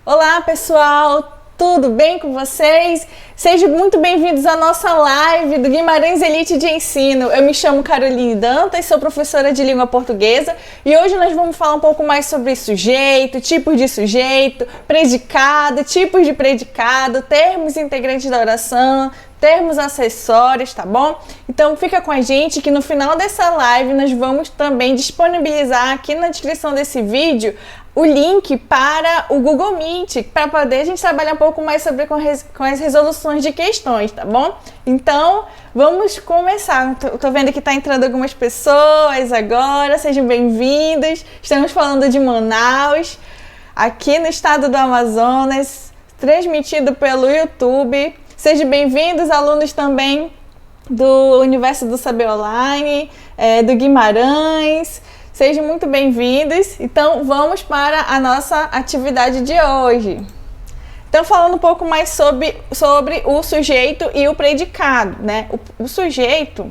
Olá, pessoal! Tudo bem com vocês? Sejam muito bem-vindos à nossa live do Guimarães Elite de Ensino. Eu me chamo Caroline Dantas, sou professora de língua portuguesa e hoje nós vamos falar um pouco mais sobre sujeito, tipos de sujeito, predicado, tipos de predicado, termos integrantes da oração, termos acessórios, tá bom? Então fica com a gente que no final dessa live nós vamos também disponibilizar aqui na descrição desse vídeo o link para o Google Meet, para poder a gente trabalhar um pouco mais sobre com as resoluções de questões, tá bom? Então, vamos começar. Tô vendo que tá entrando algumas pessoas agora, sejam bem-vindos. Estamos falando de Manaus, aqui no estado do Amazonas, transmitido pelo YouTube. Sejam bem-vindos, alunos também do Universo do Saber Online, do Guimarães. Sejam muito bem-vindos. Então, vamos para a nossa atividade de hoje. Então, falando um pouco mais sobre o sujeito e o predicado, né? O sujeito,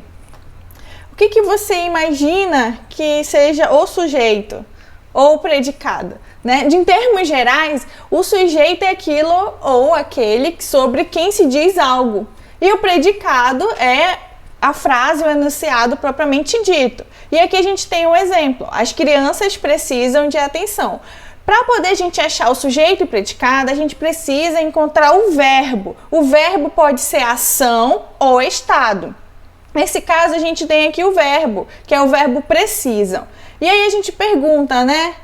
o que você imagina que seja o sujeito ou o predicado, né? Em termos gerais, o sujeito é aquilo ou aquele sobre quem se diz algo. E o predicado é a frase, o enunciado propriamente dito. E aqui a gente tem um exemplo. As crianças precisam de atenção. Para poder a gente achar o sujeito e predicado, a gente precisa encontrar o verbo. O verbo pode ser ação ou estado. Nesse caso, a gente tem aqui o verbo, que é o verbo precisam. E aí a gente pergunta, né?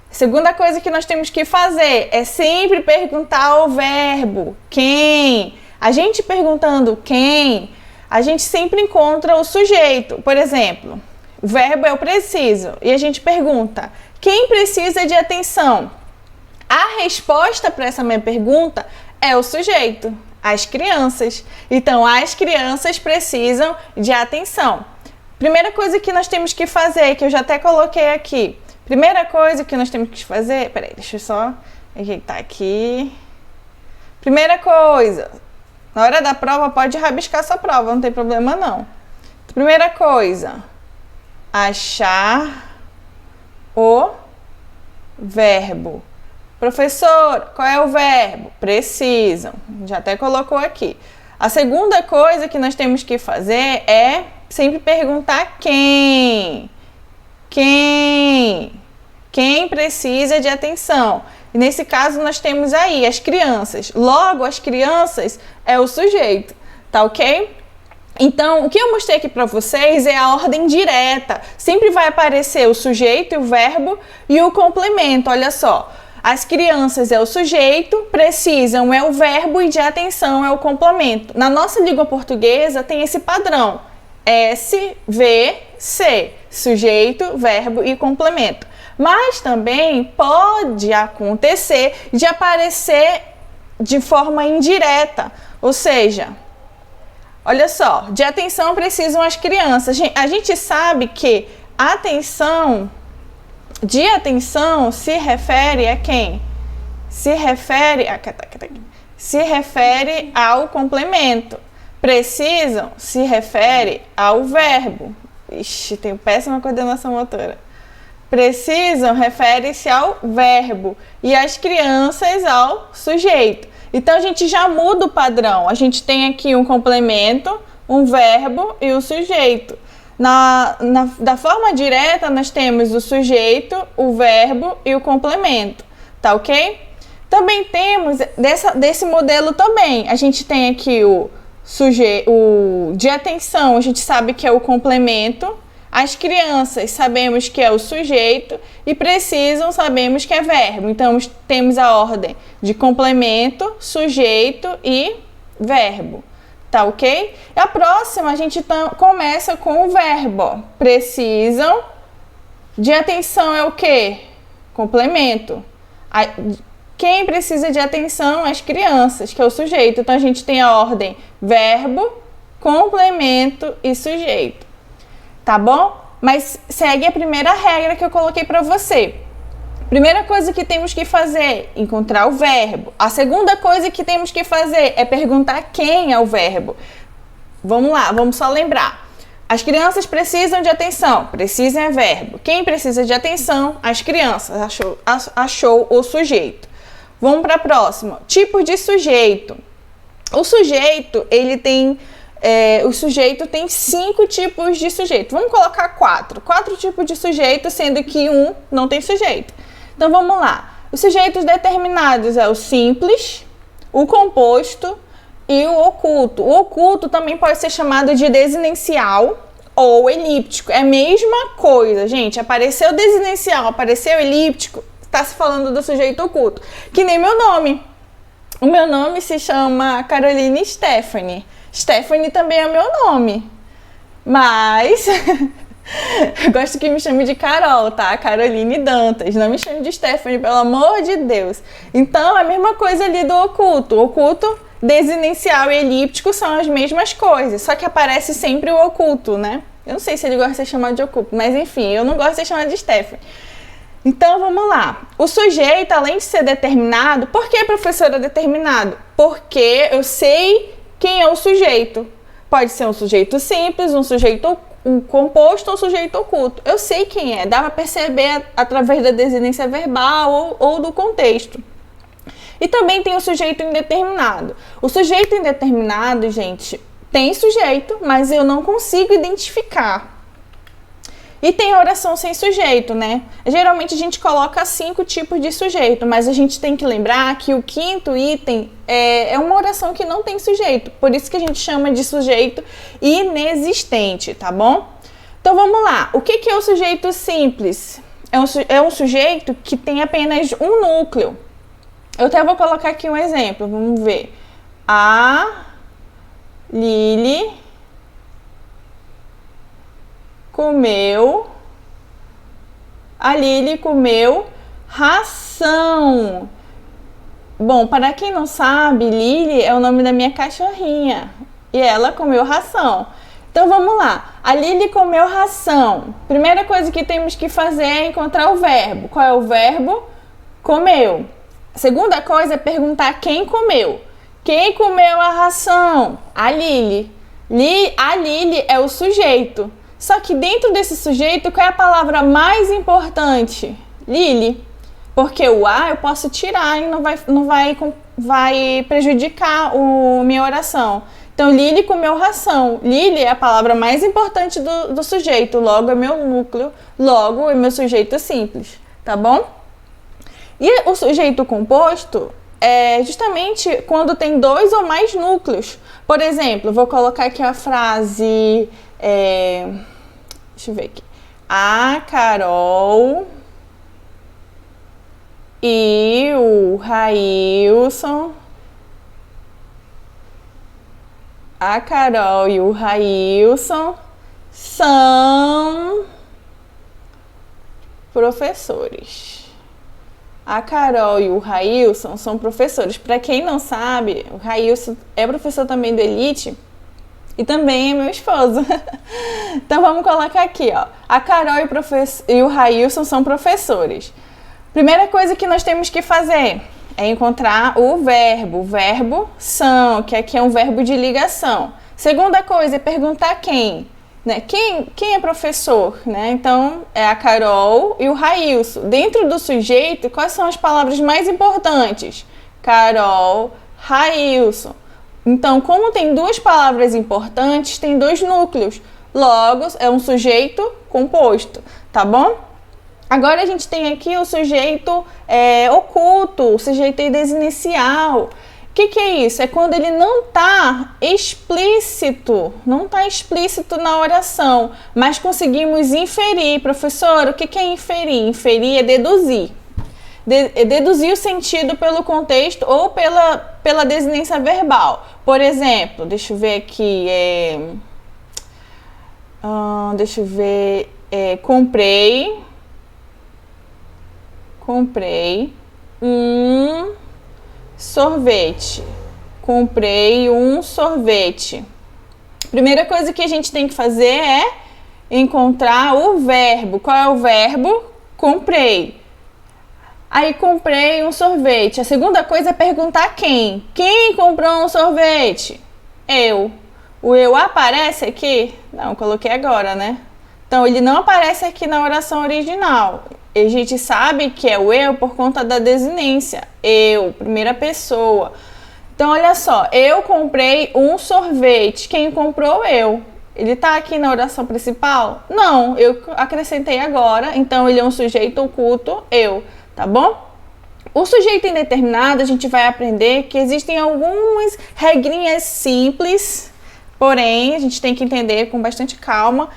Segunda coisa que nós temos que fazer é sempre perguntar o verbo. Quem? A gente perguntando quem, a gente sempre encontra o sujeito. Por exemplo, o verbo é o preciso e a gente pergunta, quem precisa de atenção? A resposta para essa minha pergunta é o sujeito, as crianças. Então, as crianças precisam de atenção. Primeira coisa que nós temos que fazer, que eu já até coloquei aqui. Primeira coisa que nós temos que fazer... Peraí, deixa eu só ajeitar aqui. Primeira coisa... Na hora da prova, pode rabiscar sua prova, não tem problema não. Primeira coisa, achar o verbo. Professor, qual é o verbo? Precisam. Já até colocou aqui. A segunda coisa que nós temos que fazer é sempre perguntar quem. Quem? Quem precisa de atenção? E nesse caso nós temos aí as crianças. Logo, as crianças é o sujeito, tá ok? Então, o que eu mostrei aqui para vocês é a ordem direta. Sempre vai aparecer o sujeito, o verbo e o complemento. Olha só, as crianças é o sujeito, precisam é o verbo e de atenção é o complemento. Na nossa língua portuguesa tem esse padrão. S, V, C. Sujeito, verbo e complemento. Mas também pode acontecer de aparecer de forma indireta. Ou seja, olha só, de atenção precisam as crianças. A gente sabe que de atenção se refere a quem? Se refere ao complemento. Precisam se refere ao verbo. Ixi, tenho péssima coordenação motora. Precisam refere-se ao verbo e as crianças ao sujeito. Então, a gente já muda o padrão. A gente tem aqui um complemento, um verbo e o sujeito. Da forma direta, nós temos o sujeito, o verbo e o complemento. Tá ok? Também temos, desse modelo também, a gente tem aqui o de atenção, a gente sabe que é o complemento. As crianças sabemos que é o sujeito e precisam, sabemos que é verbo. Então, temos a ordem de complemento, sujeito e verbo. Tá ok? E a próxima, a gente começa com o verbo. Precisam. De atenção é o quê? Complemento. Quem precisa de atenção? As crianças, que é o sujeito. Então, a gente tem a ordem verbo, complemento e sujeito. Tá bom? Mas segue a primeira regra que eu coloquei para você. Primeira coisa que temos que fazer, encontrar o verbo. A segunda coisa que temos que fazer é perguntar quem é o verbo. Vamos lá, vamos só lembrar. As crianças precisam de atenção. Precisam é verbo. Quem precisa de atenção? As crianças. Achou o sujeito. Vamos para a próxima. Tipos de sujeito. O sujeito, o sujeito tem 5 tipos de sujeito. Vamos colocar 4. 4 tipos de sujeito, sendo que um não tem sujeito. Então, vamos lá. Os sujeitos determinados é o simples, o composto e o oculto. O oculto também pode ser chamado de desinencial ou elíptico. É a mesma coisa, gente. Apareceu desinencial, apareceu elíptico, está se falando do sujeito oculto. Que nem meu nome. O meu nome se chama Caroline Stephanie. Stephanie também é meu nome. Mas eu gosto que me chame de Carol, tá? Caroline Dantas. Não me chame de Stephanie, pelo amor de Deus. Então, é a mesma coisa ali do oculto. O oculto, desinencial e elíptico são as mesmas coisas, só que aparece sempre o oculto, né? Eu não sei se ele gosta de ser chamado de oculto, mas enfim, eu não gosto de ser chamado de Stephanie. Então, vamos lá. O sujeito, além de ser determinado, por que, professora, determinado? Porque eu sei quem é o sujeito. Pode ser um sujeito simples, um sujeito composto ou um sujeito oculto. Eu sei quem é, dá para perceber através da desinência verbal ou do contexto. E também tem o sujeito indeterminado. O sujeito indeterminado, gente, tem sujeito, mas eu não consigo identificar. E tem a oração sem sujeito, né? Geralmente a gente coloca 5 tipos de sujeito, mas a gente tem que lembrar que o 5º item é uma oração que não tem sujeito. Por isso que a gente chama de sujeito inexistente, tá bom? Então vamos lá. O que é o sujeito simples? É um sujeito que tem apenas um núcleo. Eu até vou colocar aqui um exemplo, vamos ver. A Lili comeu ração. Bom, para quem não sabe, Lili é o nome da minha cachorrinha e ela comeu ração. Então vamos lá, a Lili comeu ração. Primeira coisa que temos que fazer é encontrar o verbo. Qual é o verbo? Comeu. Segunda coisa é perguntar quem comeu. Quem comeu a ração? A Lili. A Lili é o sujeito. Só que dentro desse sujeito, qual é a palavra mais importante? Lili. Porque o a eu posso tirar e não vai prejudicar minha oração. Então, Lili comeu ração. Lili é a palavra mais importante do sujeito. Logo é meu núcleo. Logo é meu sujeito simples. Tá bom? E o sujeito composto é justamente quando tem 2 ou mais núcleos. Por exemplo, vou colocar aqui a frase... deixa eu ver aqui. A Carol e o Railson. A Carol e o Railson são professores. A Carol e o Railson são professores. Para quem não sabe, o Railson é professor também do Elite e também é meu esposo. Então vamos colocar aqui, ó. A Carol e o Railson são professores. Primeira coisa que nós temos que fazer é encontrar o verbo são, que aqui é um verbo de ligação. Segunda coisa é perguntar quem. Né? Quem é professor? Né? Então, é a Carol e o Railson. Dentro do sujeito, quais são as palavras mais importantes? Carol, Railson. Então, como tem 2 palavras importantes, tem 2 núcleos. Logo, é um sujeito composto, tá bom? Agora a gente tem aqui o sujeito oculto, o sujeito desinicial. O que é isso? É quando ele não está explícito na oração, mas conseguimos inferir. Professor, o que é inferir? Inferir é deduzir. Deduzir o sentido pelo contexto ou pela desinência verbal. Por exemplo, deixa eu ver aqui, comprei um sorvete. Comprei um sorvete. Primeira coisa que a gente tem que fazer é encontrar o verbo. Qual é o verbo? Comprei. Aí comprei um sorvete. A segunda coisa é perguntar quem. Quem comprou um sorvete? Eu. O eu aparece aqui? Não, coloquei agora, né? Então, ele não aparece aqui na oração original. a gente sabe que é o eu por conta da desinência. Eu, primeira pessoa. Então, olha só, eu comprei um sorvete. Quem comprou? Eu. Ele tá aqui na oração principal? Não, eu acrescentei agora. Então, ele é um sujeito oculto, eu, tá bom? O sujeito indeterminado, a gente vai aprender que existem algumas regrinhas simples, porém, a gente tem que entender com bastante calma,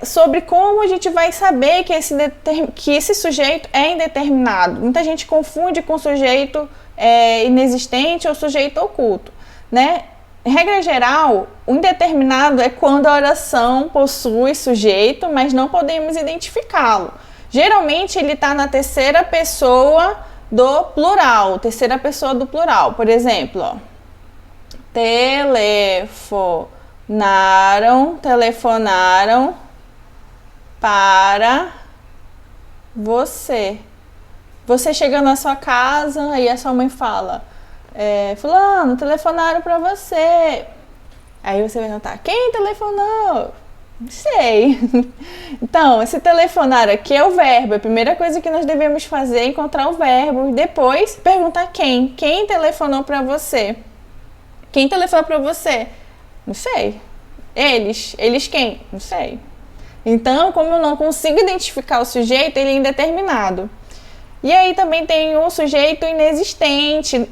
sobre como a gente vai saber que esse sujeito é indeterminado. Muita gente confunde com sujeito inexistente ou sujeito oculto, né? Em regra geral, o indeterminado é quando a oração possui sujeito, mas não podemos identificá-lo. Geralmente, ele está na terceira pessoa do plural. Terceira pessoa do plural. Por exemplo, ó, telefonaram para você. Você chega na sua casa, aí a sua mãe fala, fulano, telefonaram para você. Aí você vai perguntar, quem telefonou? Não sei. Então, esse telefonar aqui é o verbo. A primeira coisa que nós devemos fazer é encontrar o verbo e depois perguntar quem. Quem telefonou para você? Quem telefonou para você? Não sei. Eles. Eles quem? Não sei. Então, como eu não consigo identificar o sujeito, ele é indeterminado. E aí também tem o sujeito inexistente.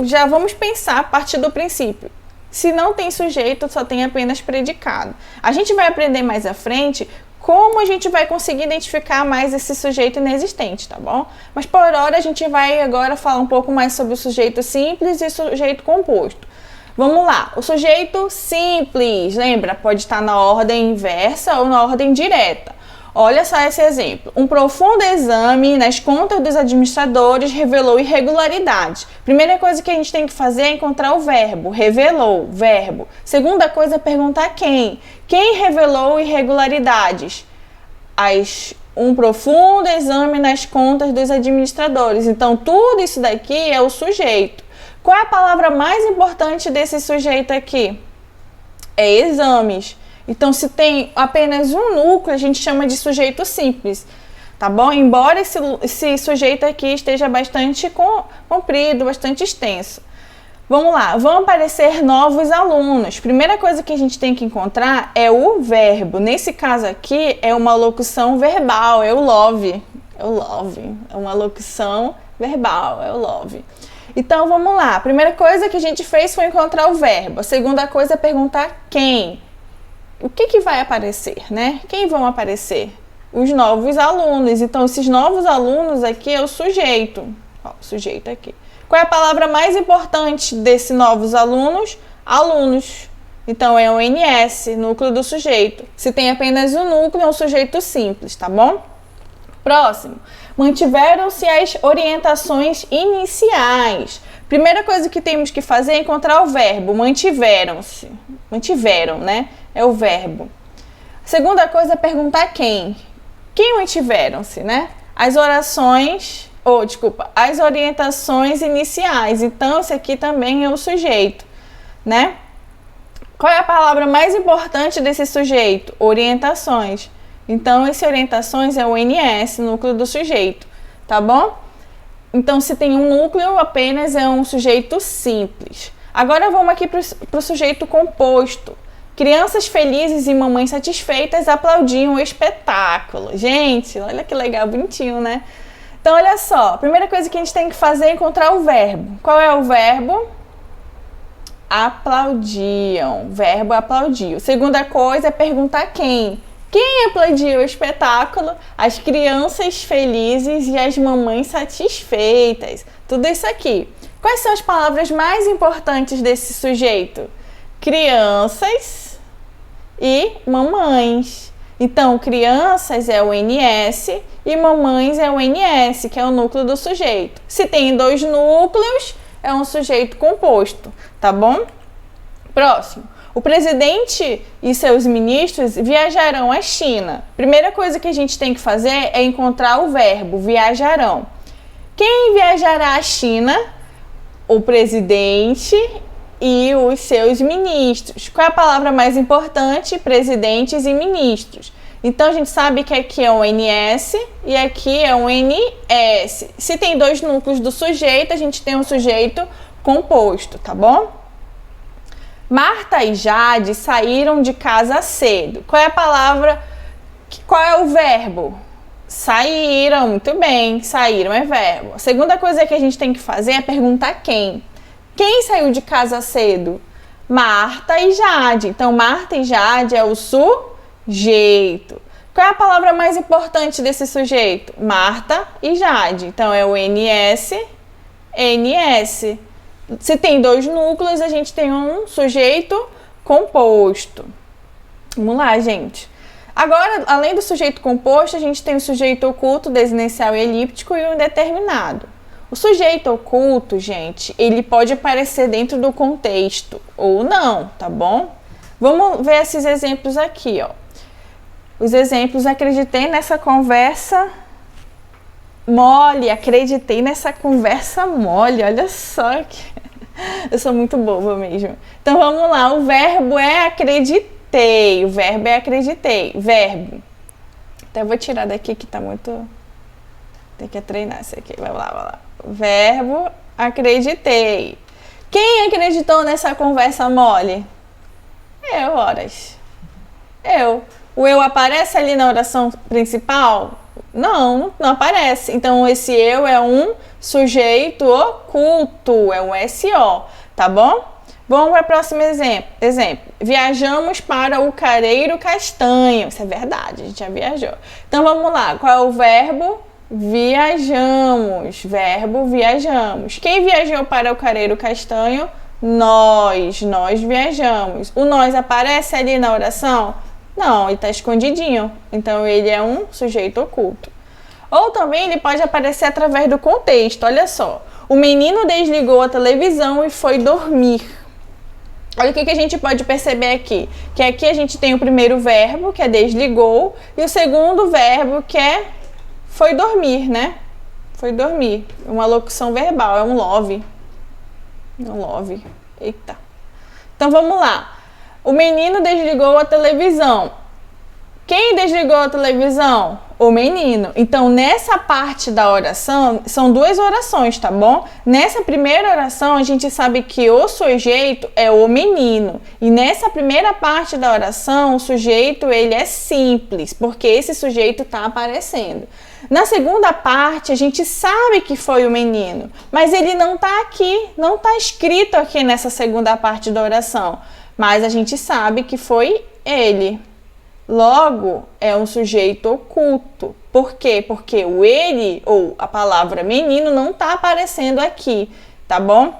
Já vamos pensar a partir do princípio. Se não tem sujeito, só tem apenas predicado. A gente vai aprender mais à frente como a gente vai conseguir identificar mais esse sujeito inexistente, tá bom? Mas por hora a gente vai agora falar um pouco mais sobre o sujeito simples e o sujeito composto. Vamos lá, o sujeito simples, lembra? Pode estar na ordem inversa ou na ordem direta. Olha só esse exemplo. Um profundo exame nas contas dos administradores revelou irregularidades. Primeira coisa que a gente tem que fazer é encontrar o verbo. Revelou, verbo. Segunda coisa é perguntar quem. Quem revelou irregularidades? Um profundo exame nas contas dos administradores. Então, tudo isso daqui é o sujeito. Qual é a palavra mais importante desse sujeito aqui? É exames. Então, se tem apenas um núcleo, a gente chama de sujeito simples, tá bom? Embora esse sujeito aqui esteja bastante comprido, bastante extenso. Vamos lá, vão aparecer novos alunos. Primeira coisa que a gente tem que encontrar é o verbo. Nesse caso aqui, é uma locução verbal, é o love. É o love, é uma locução verbal, é o love. Então, vamos lá. A primeira coisa que a gente fez foi encontrar o verbo. A segunda coisa é perguntar quem. O que vai aparecer, né? Quem vão aparecer? Os novos alunos. Então, esses novos alunos aqui é o sujeito. Ó, o sujeito aqui. Qual é a palavra mais importante desses novos alunos? Alunos. Então, é o NS, núcleo do sujeito. Se tem apenas um núcleo, é um sujeito simples, tá bom? Próximo. Mantiveram-se as orientações iniciais. Primeira coisa que temos que fazer é encontrar o verbo. Mantiveram-se. Mantiveram, né? É o verbo. Segunda coisa é perguntar quem. Quem mantiveram-se, né? As orientações iniciais. Então, esse aqui também é o sujeito, né? Qual é a palavra mais importante desse sujeito? Orientações. Então, esse orientações é o NS, núcleo do sujeito, tá bom? Então, se tem um núcleo, apenas é um sujeito simples. Agora, vamos aqui para o sujeito composto. Crianças felizes e mamães satisfeitas aplaudiam o espetáculo. Gente, olha que legal, bonitinho, né? Então, olha só. A primeira coisa que a gente tem que fazer é encontrar o verbo. Qual é o verbo? Aplaudiam. Verbo aplaudiu. Segunda coisa é perguntar quem. Quem aplaudiu o espetáculo? As crianças felizes e as mamães satisfeitas. Tudo isso aqui. Quais são as palavras mais importantes desse sujeito? Crianças e mamães. Então, crianças é o NS e mamães é o NS, que é o núcleo do sujeito. Se tem dois núcleos, é um sujeito composto, tá bom? Próximo. O presidente e seus ministros viajarão à China. Primeira coisa que a gente tem que fazer é encontrar o verbo viajarão. Quem viajará à China? O presidente e os seus ministros. Qual é a palavra mais importante? Presidentes e ministros. Então, a gente sabe que aqui é um NS e aqui é um NS. Se tem dois núcleos do sujeito, a gente tem um sujeito composto, tá bom? Marta e Jade saíram de casa cedo. Qual é a palavra? Qual é o verbo? Saíram, muito bem, saíram é verbo. A segunda coisa que a gente tem que fazer é perguntar quem. Quem saiu de casa cedo? Marta e Jade. Então, Marta e Jade é o sujeito. Qual é a palavra mais importante desse sujeito? Marta e Jade. Então, é o NS, NS. Se tem dois núcleos, a gente tem um sujeito composto. Vamos lá, gente. Agora, além do sujeito composto, a gente tem o sujeito oculto, desinencial e elíptico e o indeterminado. O sujeito oculto, gente, ele pode aparecer dentro do contexto ou não, tá bom? Vamos ver esses exemplos aqui, ó. Os exemplos, acreditei nessa conversa mole, acreditei nessa conversa mole, olha só que eu sou muito boba mesmo. Então vamos lá, o verbo é acreditei, o verbo é acreditei, verbo. Então eu vou tirar daqui que tá muito... Tem que treinar isso aqui, vai lá. Verbo acreditei. Quem acreditou nessa conversa mole? Eu, horas. Eu. O eu aparece ali na oração principal? Não aparece. Então, esse eu é um sujeito oculto, é um SO, tá bom? Vamos para o próximo exemplo. Viajamos para o Careiro Castanho. Isso é verdade, a gente já viajou. Então, vamos lá. Qual é o verbo? Viajamos. Verbo viajamos. Quem viajou para o Careiro Castanho? Nós viajamos. O nós aparece ali na oração? Não, ele está escondidinho. Então, ele é um sujeito oculto. Ou também ele pode aparecer através do contexto. Olha só. O menino desligou a televisão e foi dormir. Olha o que a gente pode perceber aqui. Que aqui a gente tem o primeiro verbo, que é desligou, e o segundo verbo, que é foi dormir, né? Foi dormir. Uma locução verbal, é um love. Um love. Eita. Então, vamos lá. O menino desligou a televisão. Quem desligou a televisão? O menino. Então, nessa parte da oração, são duas orações, tá bom? Nessa primeira oração, a gente sabe que o sujeito é o menino. E nessa primeira parte da oração, o sujeito, ele é simples, porque esse sujeito está aparecendo. Na segunda parte, a gente sabe que foi o menino, mas ele não está aqui, não está escrito aqui nessa segunda parte da oração. Mas a gente sabe que foi ele. Logo, é um sujeito oculto. Por quê? Porque o ele, ou a palavra menino, não está aparecendo aqui, tá bom?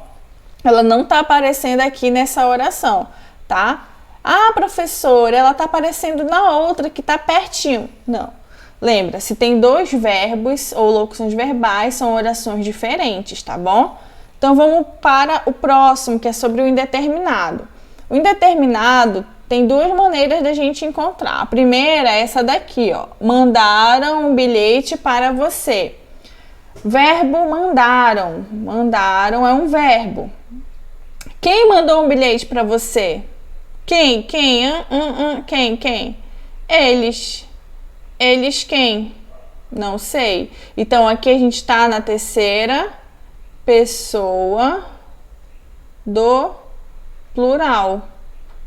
Ela não está aparecendo aqui nessa oração, tá? Ah, professora, ela está aparecendo na outra, que está pertinho. Não. Lembra, se tem dois verbos ou locuções verbais, são orações diferentes, tá bom? Então, vamos para o próximo, que é sobre o indeterminado. O indeterminado tem duas maneiras da gente encontrar. A primeira é essa daqui, ó. Mandaram um bilhete para você. Verbo mandaram. Mandaram é um verbo. Quem mandou um bilhete para você? Quem? Quem? Quem? Eles. Eles quem? Não sei. Então, aqui a gente está na terceira pessoa do plural.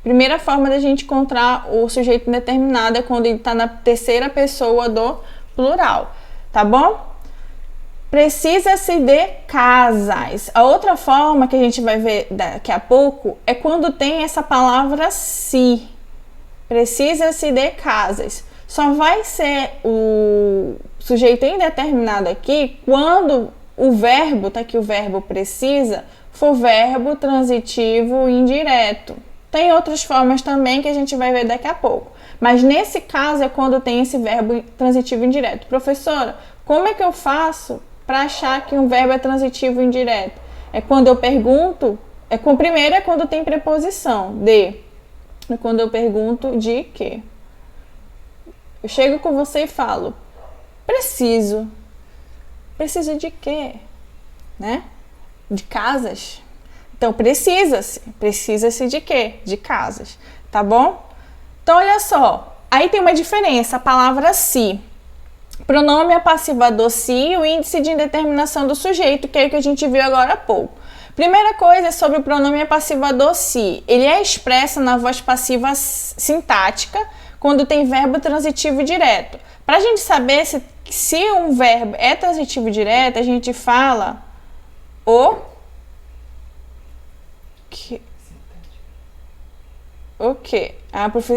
Primeira forma da gente encontrar o sujeito indeterminado é quando ele está na terceira pessoa do plural, tá bom? Precisa-se de casas. A outra forma que a gente vai ver daqui a pouco é quando tem essa palavra se. Precisa-se de casas. Só vai ser o sujeito indeterminado aqui quando o verbo, tá aqui o verbo precisa, for verbo transitivo indireto. Tem outras formas também que a gente vai ver daqui a pouco. Mas nesse caso é quando tem esse verbo transitivo indireto. Professora, como é que eu faço para achar que um verbo é transitivo indireto? É quando eu pergunto, primeiro é quando tem preposição, de. É quando eu pergunto de quê? Eu chego com você e falo, preciso. Preciso de quê? Né? De casas. Então, precisa-se. Precisa-se de quê? De casas. Tá bom? Então, olha só. Aí tem uma diferença, a palavra se. Pronome apassivador se e o índice de indeterminação do sujeito, que é o que a gente viu agora há pouco. Primeira coisa é sobre o pronome apassivador se. Ele é expresso na voz passiva sintática quando tem verbo transitivo direto. Para a gente saber se um verbo é transitivo direto, a gente fala o quê?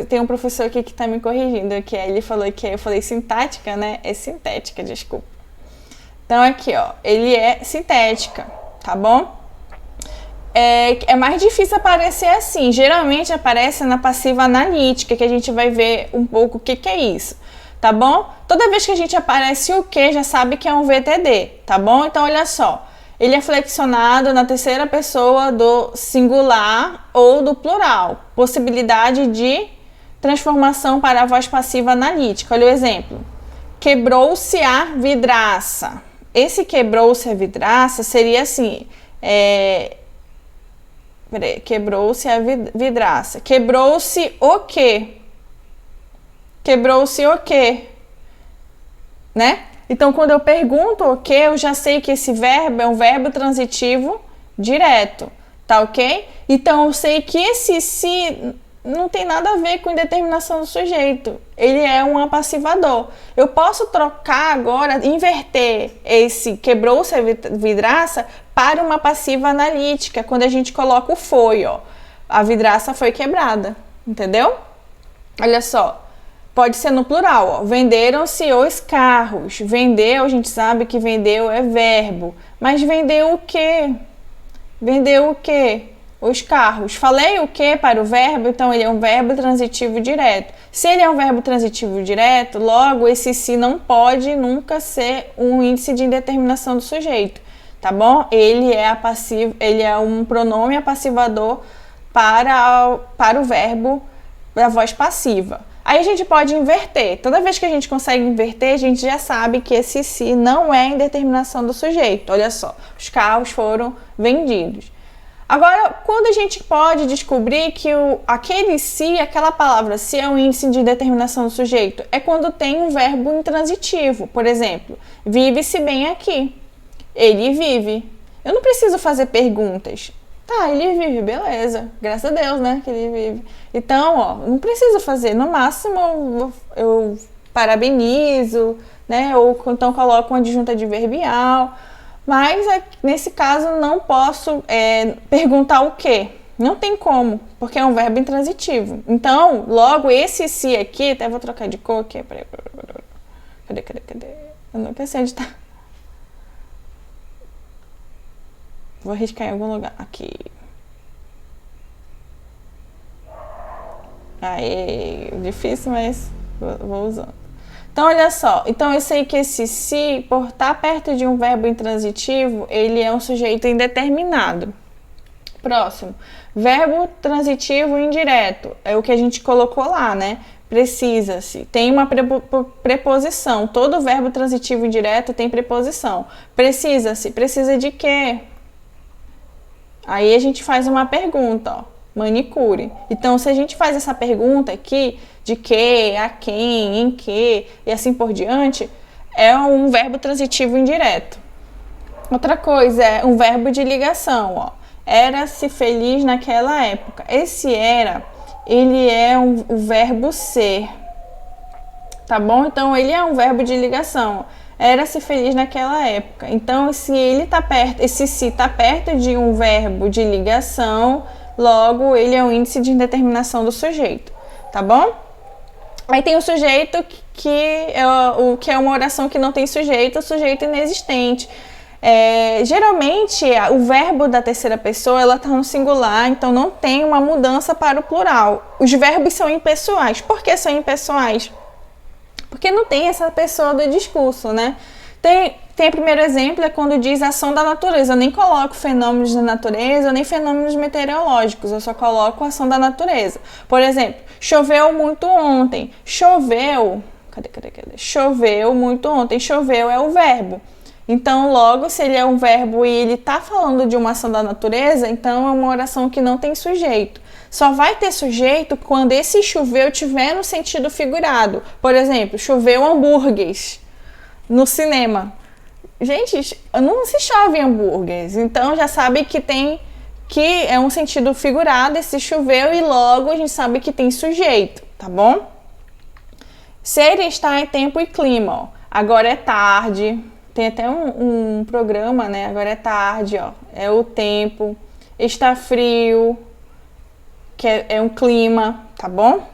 Tem um professor aqui que está me corrigindo, que ele falou que eu falei sintática, né? É sintética, desculpa. Então aqui, ó, ele é sintética, tá bom? É mais difícil aparecer assim. Geralmente aparece na passiva analítica, que a gente vai ver um pouco o que é isso, tá bom? Toda vez que a gente aparece o que, já sabe que é um VTD, tá bom? Então olha só. Ele é flexionado na terceira pessoa do singular ou do plural. Possibilidade de transformação para a voz passiva analítica. Olha o exemplo. Quebrou-se a vidraça. Esse quebrou-se a vidraça seria assim. Quebrou-se a vidraça. Quebrou-se o quê? Quebrou-se o quê? Né? Então, quando eu pergunto o que, eu já sei que esse verbo é um verbo transitivo direto, tá ok? Então, eu sei que esse se não tem nada a ver com indeterminação do sujeito. Ele é um apassivador. Eu posso trocar agora, inverter esse quebrou-se a vidraça para uma passiva analítica, quando a gente coloca o foi, ó. A vidraça foi quebrada, entendeu? Olha só. Pode ser no plural, ó. Venderam-se os carros. Vendeu, a gente sabe que vendeu é verbo. Mas vendeu o quê? Vendeu o quê? Os carros. Falei o quê para o verbo, então ele é um verbo transitivo direto. Se ele é um verbo transitivo direto, logo esse se não pode nunca ser um índice de indeterminação do sujeito, tá bom? Ele é um pronome apassivador para o verbo da voz passiva. Aí a gente pode inverter. Toda vez que a gente consegue inverter, a gente já sabe que esse se não é indeterminação do sujeito. Olha só, os carros foram vendidos. Agora, quando a gente pode descobrir que aquele se, aquela palavra se é um índice de determinação do sujeito? É quando tem um verbo intransitivo. Por exemplo, vive-se bem aqui. Ele vive. Eu não preciso fazer perguntas. Tá, ele vive, beleza. Graças a Deus, né, que ele vive. Então, ó, não preciso fazer. No máximo, eu parabenizo, né, ou então coloco uma adjunta adverbial. Mas, nesse caso, não posso perguntar o quê. Não tem como, porque é um verbo intransitivo. Então, logo, esse se aqui, até vou trocar de cor aqui. Cadê? Eu não sei onde tá. Vou riscar em algum lugar. Aqui. Aí, difícil, mas vou usando. Então, olha só. Então, eu sei que esse se, por estar perto de um verbo intransitivo, ele é um sujeito indeterminado. Próximo. Verbo transitivo indireto. É o que a gente colocou lá, né? Precisa-se. Tem uma preposição. Todo verbo transitivo indireto tem preposição. Precisa-se. Precisa de quê? Aí a gente faz uma pergunta, ó, manicure. Então, se a gente faz essa pergunta aqui, de que, a quem, em que, e assim por diante, é um verbo transitivo indireto. Outra coisa é um verbo de ligação, ó. Era-se feliz naquela época. Esse era, ele é o verbo ser, tá bom? Então, ele é um verbo de ligação. Era-se feliz naquela época. Então, se ele tá perto, esse se tá perto de um verbo de ligação, logo ele é um índice de indeterminação do sujeito, tá bom? Aí tem o sujeito que é uma oração que não tem sujeito, o sujeito inexistente. Geralmente, o verbo da terceira pessoa, ela tá no singular, então não tem uma mudança para o plural. Os verbos são impessoais. Por que são impessoais? Porque não tem essa pessoa do discurso, né? Tem o primeiro exemplo, é quando diz ação da natureza. Eu nem coloco fenômenos da natureza, nem fenômenos meteorológicos, eu só coloco ação da natureza. Por exemplo, choveu muito ontem. Choveu, cadê? Choveu muito ontem. Choveu é o verbo. Então, logo, se ele é um verbo e ele está falando de uma ação da natureza, então é uma oração que não tem sujeito. só vai ter sujeito quando esse choveu tiver no sentido figurado. Por exemplo, choveu hambúrgueres no cinema. Gente, não se chove hambúrgueres, então já sabe que é um sentido figurado, esse choveu, e logo a gente sabe que tem sujeito, tá bom? Ser está em tempo e clima, ó. Agora é tarde, tem até um programa, né? Agora é tarde, ó. É o tempo. Está frio, que é um clima, tá bom?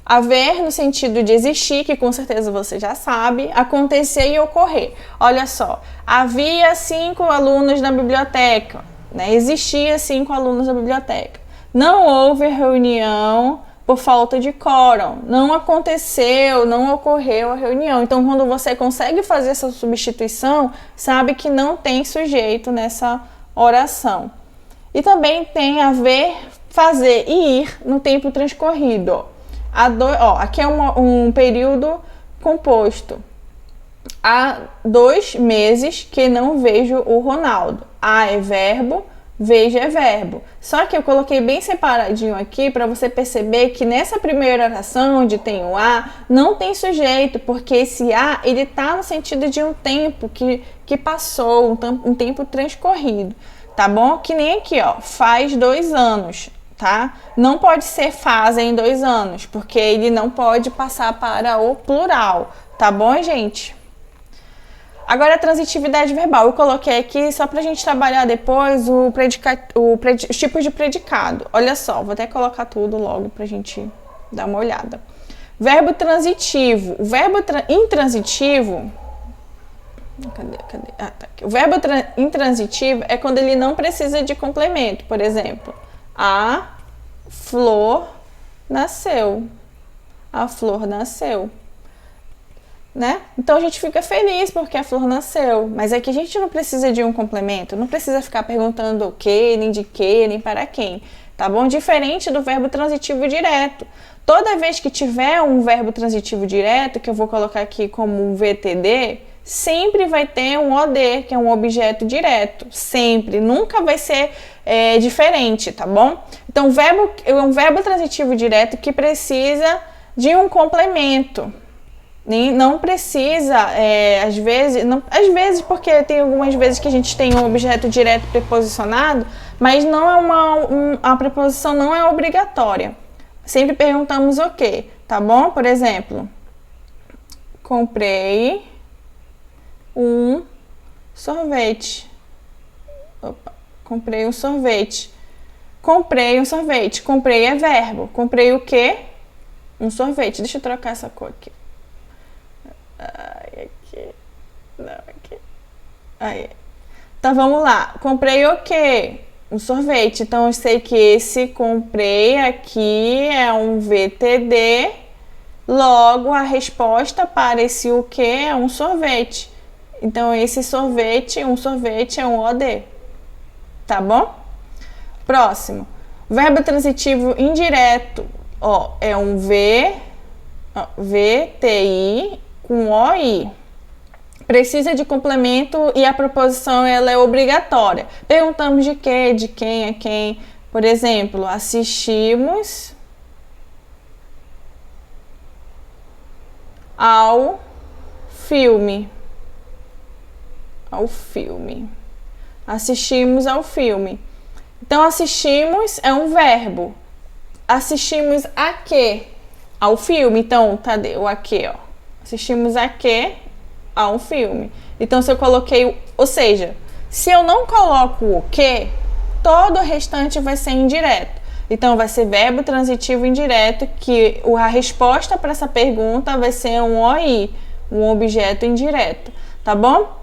Haver no sentido de existir, que com certeza você já sabe, acontecer e ocorrer. Olha só, havia 5 alunos na biblioteca, né? Existia 5 alunos na biblioteca. Não houve reunião por falta de quórum. Não aconteceu, não ocorreu a reunião. Então, quando você consegue fazer essa substituição, sabe que não tem sujeito nessa oração. E também tem haver, fazer e ir no tempo transcorrido. Aqui é um período composto. Há 2 meses que não vejo o Ronaldo. A é verbo, vejo é verbo. Só que eu coloquei bem separadinho aqui para você perceber que nessa primeira oração, onde tem o a, não tem sujeito, porque esse a, ele tá no sentido de um tempo que passou, um tempo transcorrido, tá bom? Que nem aqui, ó, faz 2 anos. Tá? Não pode ser fazem 2 anos, porque ele não pode passar para o plural, tá bom, gente? Agora a transitividade verbal, eu coloquei aqui só pra gente trabalhar depois os tipos de predicado. Olha só, vou até colocar tudo logo pra gente dar uma olhada. Verbo transitivo. O verbo intransitivo... Cadê? Ah, tá aqui. O verbo intransitivo é quando ele não precisa de complemento. Por exemplo, a flor nasceu. A flor nasceu. Né? Então a gente fica feliz porque a flor nasceu. Mas aqui a gente não precisa de um complemento. Não precisa ficar perguntando o que, nem de que, nem para quem. Tá bom? Diferente do verbo transitivo direto. Toda vez que tiver um verbo transitivo direto, que eu vou colocar aqui como um VTD, sempre vai ter um OD, que é um objeto direto. Sempre. Nunca vai ser diferente, tá bom? Então, um verbo transitivo direto que precisa de um complemento. Não precisa, às vezes, porque tem algumas vezes que a gente tem um objeto direto preposicionado, mas não é a preposição não é obrigatória. Sempre perguntamos o quê, tá bom? Por exemplo, comprei um sorvete. Comprei um sorvete. Comprei um sorvete. Comprei é verbo. Comprei o quê? Um sorvete. Deixa eu trocar essa cor aqui. Aqui. Não, aqui. Aí. Então, vamos lá. Comprei o quê? Um sorvete. Então, eu sei que esse comprei aqui é um VTD. Logo, a resposta para esse o quê é um sorvete. Então, esse sorvete, um sorvete é um OD. Tá bom? Próximo. Verbo transitivo indireto. Ó, é um VTI com OI. Precisa de complemento e a preposição ela é obrigatória. Perguntamos de quê, de quem, a quem. Por exemplo, assistimos ao filme. Ao filme. Assistimos ao filme. Então, assistimos é um verbo. Assistimos a quê? Ao filme. Então, cadê o a quê, ó? Assistimos a quê? A um filme. Então, se eu coloquei... Ou seja, se eu não coloco o quê, todo o restante vai ser indireto. Então, vai ser verbo transitivo indireto, que a resposta para essa pergunta vai ser um OI, um objeto indireto. Tá bom?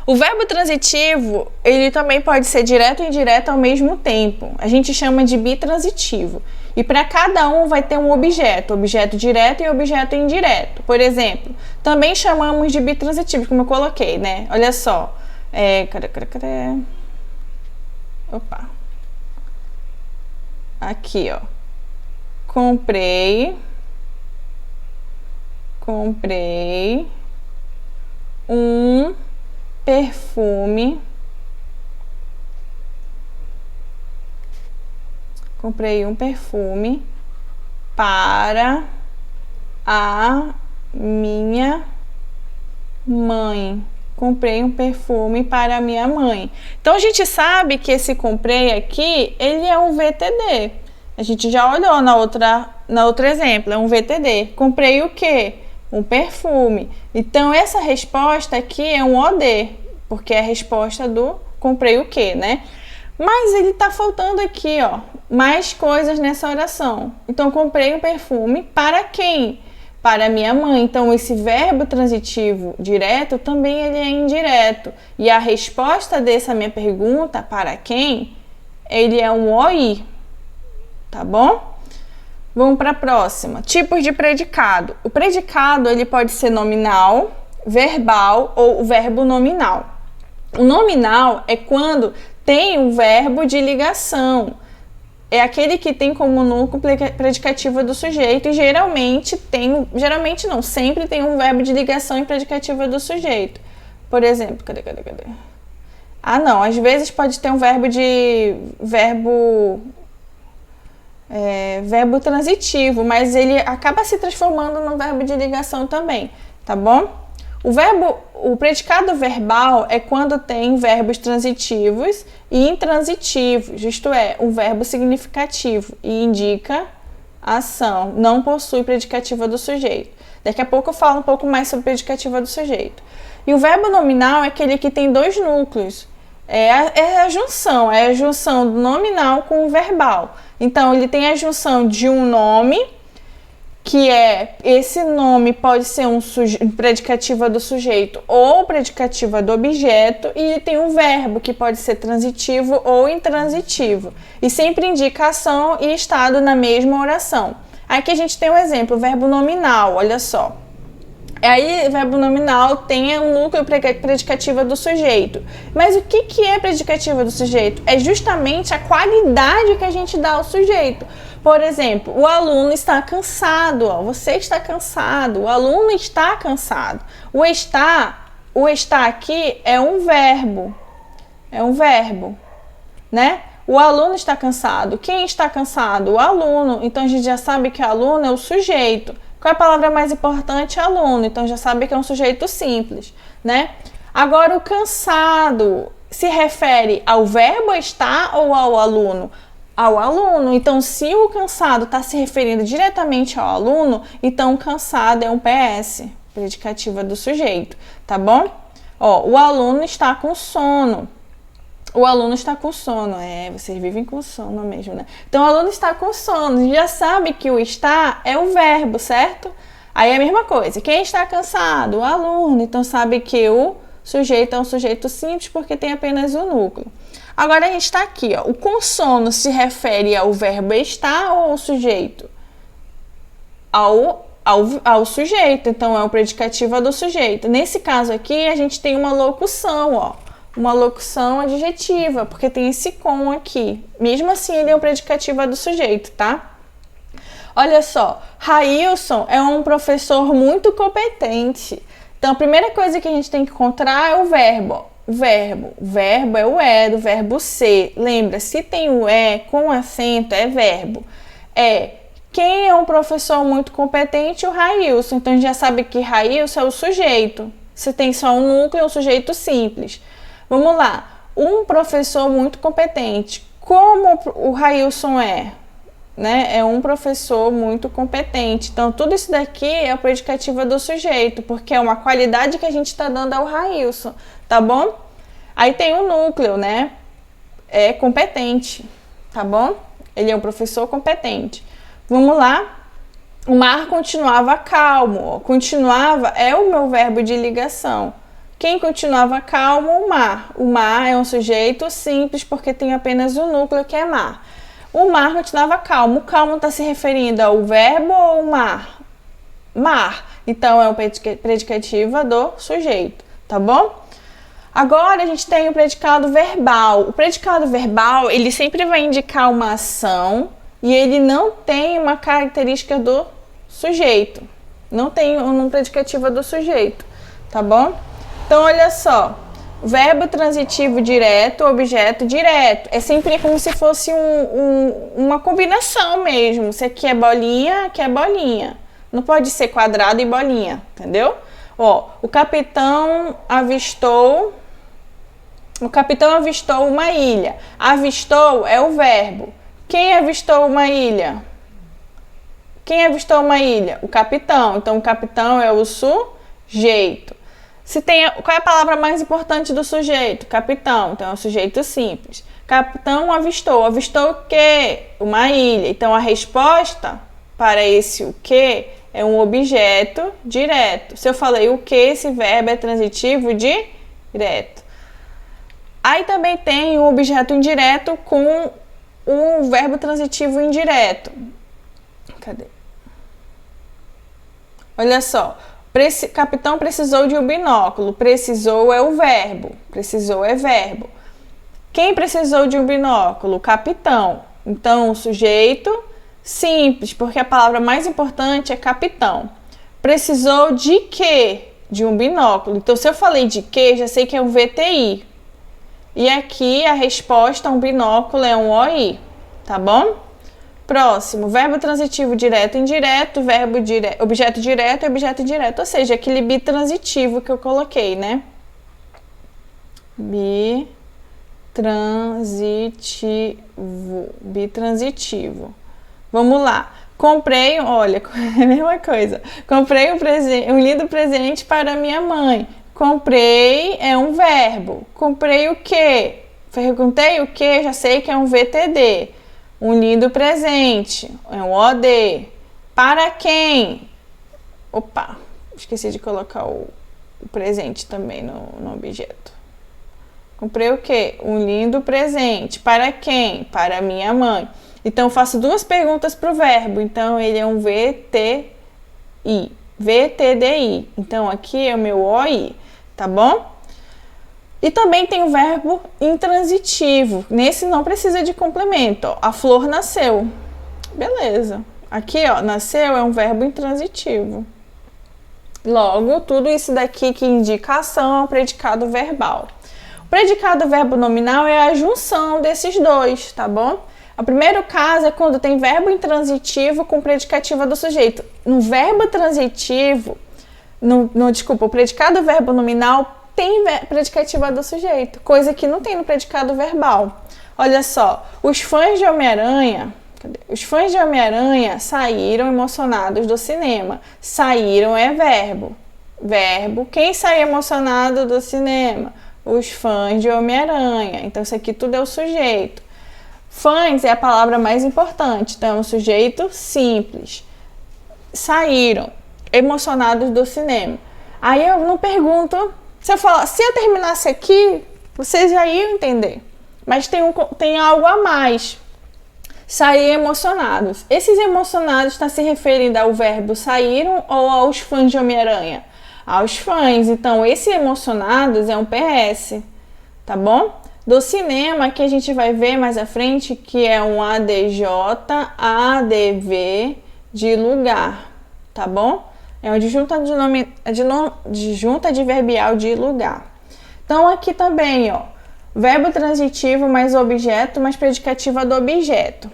O verbo transitivo, ele também pode ser direto e indireto ao mesmo tempo. A gente chama de bitransitivo. E para cada um vai ter um objeto direto e objeto indireto. Por exemplo, também chamamos de bitransitivo, como eu coloquei, né? Olha só. Cadê? Opa. Aqui, ó. Comprei um perfume. comprei um perfume para a minha mãe. Comprei um perfume para a minha mãe. Então, a gente sabe que esse comprei aqui, ele é um VTD. A gente já olhou na outro exemplo, é um VTD. Comprei o quê? Um perfume. Então, essa resposta aqui é um OD, porque é a resposta do comprei o quê, né? Mas ele tá faltando aqui, ó, mais coisas nessa oração. Então, comprei um perfume para quem? Para minha mãe. Então, esse verbo transitivo direto também ele é indireto. E a resposta dessa minha pergunta, para quem? Ele é um OI. Tá bom? Vamos para a próxima. Tipos de predicado. O predicado ele pode ser nominal, verbal ou verbo nominal. O nominal é quando tem um verbo de ligação. É aquele que tem como núcleo predicativa do sujeito e geralmente não, sempre tem um verbo de ligação e predicativa do sujeito. Por exemplo, cadê? Ah, não, às vezes pode ter um verbo transitivo, mas ele acaba se transformando num verbo de ligação também, tá bom? O predicado verbal é quando tem verbos transitivos e intransitivos, isto é, um verbo significativo e indica ação, não possui predicativa do sujeito. Daqui a pouco eu falo um pouco mais sobre predicativa do sujeito. E o verbo nominal é aquele que tem dois núcleos. É a junção do nominal com o verbal. Então, ele tem a junção de um nome, que esse nome pode ser predicativa do sujeito ou predicativa do objeto, e ele tem um verbo que pode ser transitivo ou intransitivo, e sempre indica ação e estado na mesma oração. Aqui a gente tem um exemplo, o verbo nominal, olha só. Aí, o verbo nominal tem um núcleo predicativa do sujeito. Mas o que é predicativa do sujeito? É justamente a qualidade que a gente dá ao sujeito. Por exemplo, o aluno está cansado, ó, você está cansado, o aluno está cansado. O está aqui é um verbo, né? O aluno está cansado. Quem está cansado? O aluno. Então, a gente já sabe que o aluno é o sujeito. Qual é a palavra mais importante? Aluno. Então, já sabe que é um sujeito simples, né? Agora, o cansado se refere ao verbo estar ou ao aluno? Ao aluno. Então, se o cansado está se referindo diretamente ao aluno, então o cansado é um PS, predicativa do sujeito, tá bom? Ó, o aluno está com sono. O aluno está com sono. Vocês vivem com sono mesmo, né? Então, o aluno está com sono. Já sabe que o está é o verbo, certo? Aí é a mesma coisa. Quem está cansado? O aluno. Então, sabe que o sujeito é um sujeito simples porque tem apenas o núcleo. Agora, a gente está aqui, ó. O com sono se refere ao verbo estar ou ao sujeito? Ao sujeito. Então, é o predicativo do sujeito. Nesse caso aqui, a gente tem uma locução, ó. Uma locução adjetiva, porque tem esse com aqui. Mesmo assim, ele é um predicativo do sujeito, tá? Olha só, Railson é um professor muito competente. Então, a primeira coisa que a gente tem que encontrar é o verbo. O verbo é o do verbo ser. Lembra, se tem o com acento, é verbo. Quem é um professor muito competente? O Railson. Então, a gente já sabe que Railson é o sujeito. Se tem só um núcleo, é um sujeito simples. Vamos lá, um professor muito competente. Como o Railson é? Né? É um professor muito competente. Então, tudo isso daqui é o predicativo do sujeito, porque é uma qualidade que a gente está dando ao Railson, tá bom? Aí tem o núcleo, né? É competente, tá bom? Ele é um professor competente. Vamos lá. O mar continuava calmo. Continuava é o meu verbo de ligação. Quem continuava calmo? O mar. O mar é um sujeito simples porque tem apenas um núcleo que é mar. O mar continuava calmo. O calmo está se referindo ao verbo ou ao mar? Mar. Então, é o predicativo do sujeito, tá bom? Agora, a gente tem o predicado verbal. O predicado verbal, ele sempre vai indicar uma ação e ele não tem uma característica do sujeito. Não tem um predicativo do sujeito, tá bom? Então, olha só, verbo transitivo direto, objeto direto. É sempre como se fosse uma combinação mesmo. Se aqui é bolinha, aqui é bolinha. Não pode ser quadrado e bolinha, entendeu? Ó, o capitão avistou uma ilha. Avistou é o verbo. Quem avistou uma ilha? Quem avistou uma ilha? O capitão. Então, o capitão é o sujeito. Qual é a palavra mais importante do sujeito? Capitão. Então, é o sujeito simples. Capitão avistou. Avistou o quê? Uma ilha. Então, a resposta para esse o quê é um objeto direto. Se eu falei o que, esse verbo é transitivo direto. Aí também tem o objeto indireto com o verbo transitivo indireto. Cadê? Olha só. Capitão precisou de um binóculo. Precisou é o verbo. Precisou é verbo. Quem precisou de um binóculo? Capitão. Então, o sujeito simples, porque a palavra mais importante é capitão. Precisou de quê? De um binóculo. Então, se eu falei de quê, já sei que é um VTI. E aqui a resposta a um binóculo é um OI. Tá bom? Próximo, verbo transitivo direto e indireto, objeto direto e objeto indireto. Ou seja, aquele bitransitivo que eu coloquei, né? Bitransitivo. Vamos lá. Comprei, olha, é a mesma coisa. Comprei um lindo presente para minha mãe. Comprei é um verbo. Comprei o quê? Perguntei o quê? Já sei que é um VTD. Um lindo presente. É um OD. Para quem? Opa, esqueci de colocar o presente também no objeto. Comprei o quê? Um lindo presente. Para quem? Para minha mãe. Então, eu faço duas perguntas para o verbo. Então, ele é um VTI. VTDI. Então, aqui é o meu OI. Tá bom? E também tem o verbo intransitivo. Nesse não precisa de complemento. Ó. A flor nasceu. Beleza. Aqui, ó, nasceu é um verbo intransitivo. Logo, tudo isso daqui que indica ação é um predicado verbal. O predicado verbo nominal é a junção desses dois, tá bom? O primeiro caso é quando tem verbo intransitivo com predicativa do sujeito. No verbo transitivo, o predicado verbo nominal tem predicativa do sujeito, coisa que não tem no predicado verbal. Olha só, os fãs de Homem-Aranha saíram emocionados do cinema. Saíram é verbo. Verbo, quem saiu emocionado do cinema? Os fãs de Homem-Aranha. Então, isso aqui tudo é o sujeito. Fãs é a palavra mais importante, então é um sujeito simples. Saíram emocionados do cinema. Aí eu não pergunto. Se eu terminasse aqui, vocês já iam entender. Mas tem algo a mais. Sair emocionados. Esses emocionados está se referindo ao verbo saíram ou aos fãs de Homem-Aranha? Aos fãs. Então, esse emocionados é um PS. Tá bom? Do cinema, que a gente vai ver mais à frente, que é um ADJ, ADV de lugar. Tá bom? É uma disjunta adverbial de lugar. Então, aqui também, ó, verbo transitivo mais objeto mais predicativa do objeto.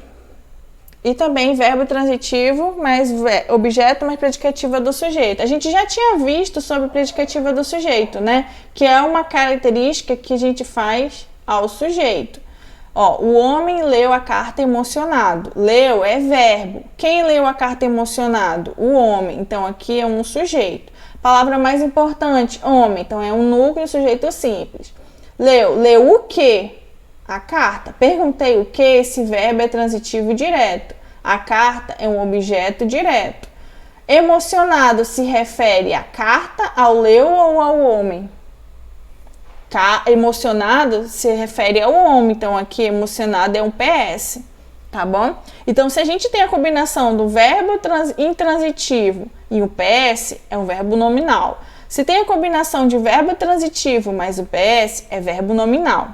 E também verbo transitivo mais objeto mais predicativa do sujeito. A gente já tinha visto sobre predicativa do sujeito, né? Que é uma característica que a gente faz ao sujeito. Ó, o homem leu a carta emocionado. Leu é verbo. Quem leu a carta emocionado? O homem. Então, aqui é um sujeito. Palavra mais importante, homem. Então, é um núcleo sujeito simples. Leu. Leu o quê? A carta. Perguntei o que? Esse verbo é transitivo direto. A carta é um objeto direto. Emocionado se refere à carta, ao leu ou ao homem? Emocionado se refere ao homem, então aqui emocionado é um PS, tá bom? Então, se a gente tem a combinação do verbo intransitivo e o PS, é um verbo nominal. Se tem a combinação de verbo transitivo mais o PS, é verbo nominal.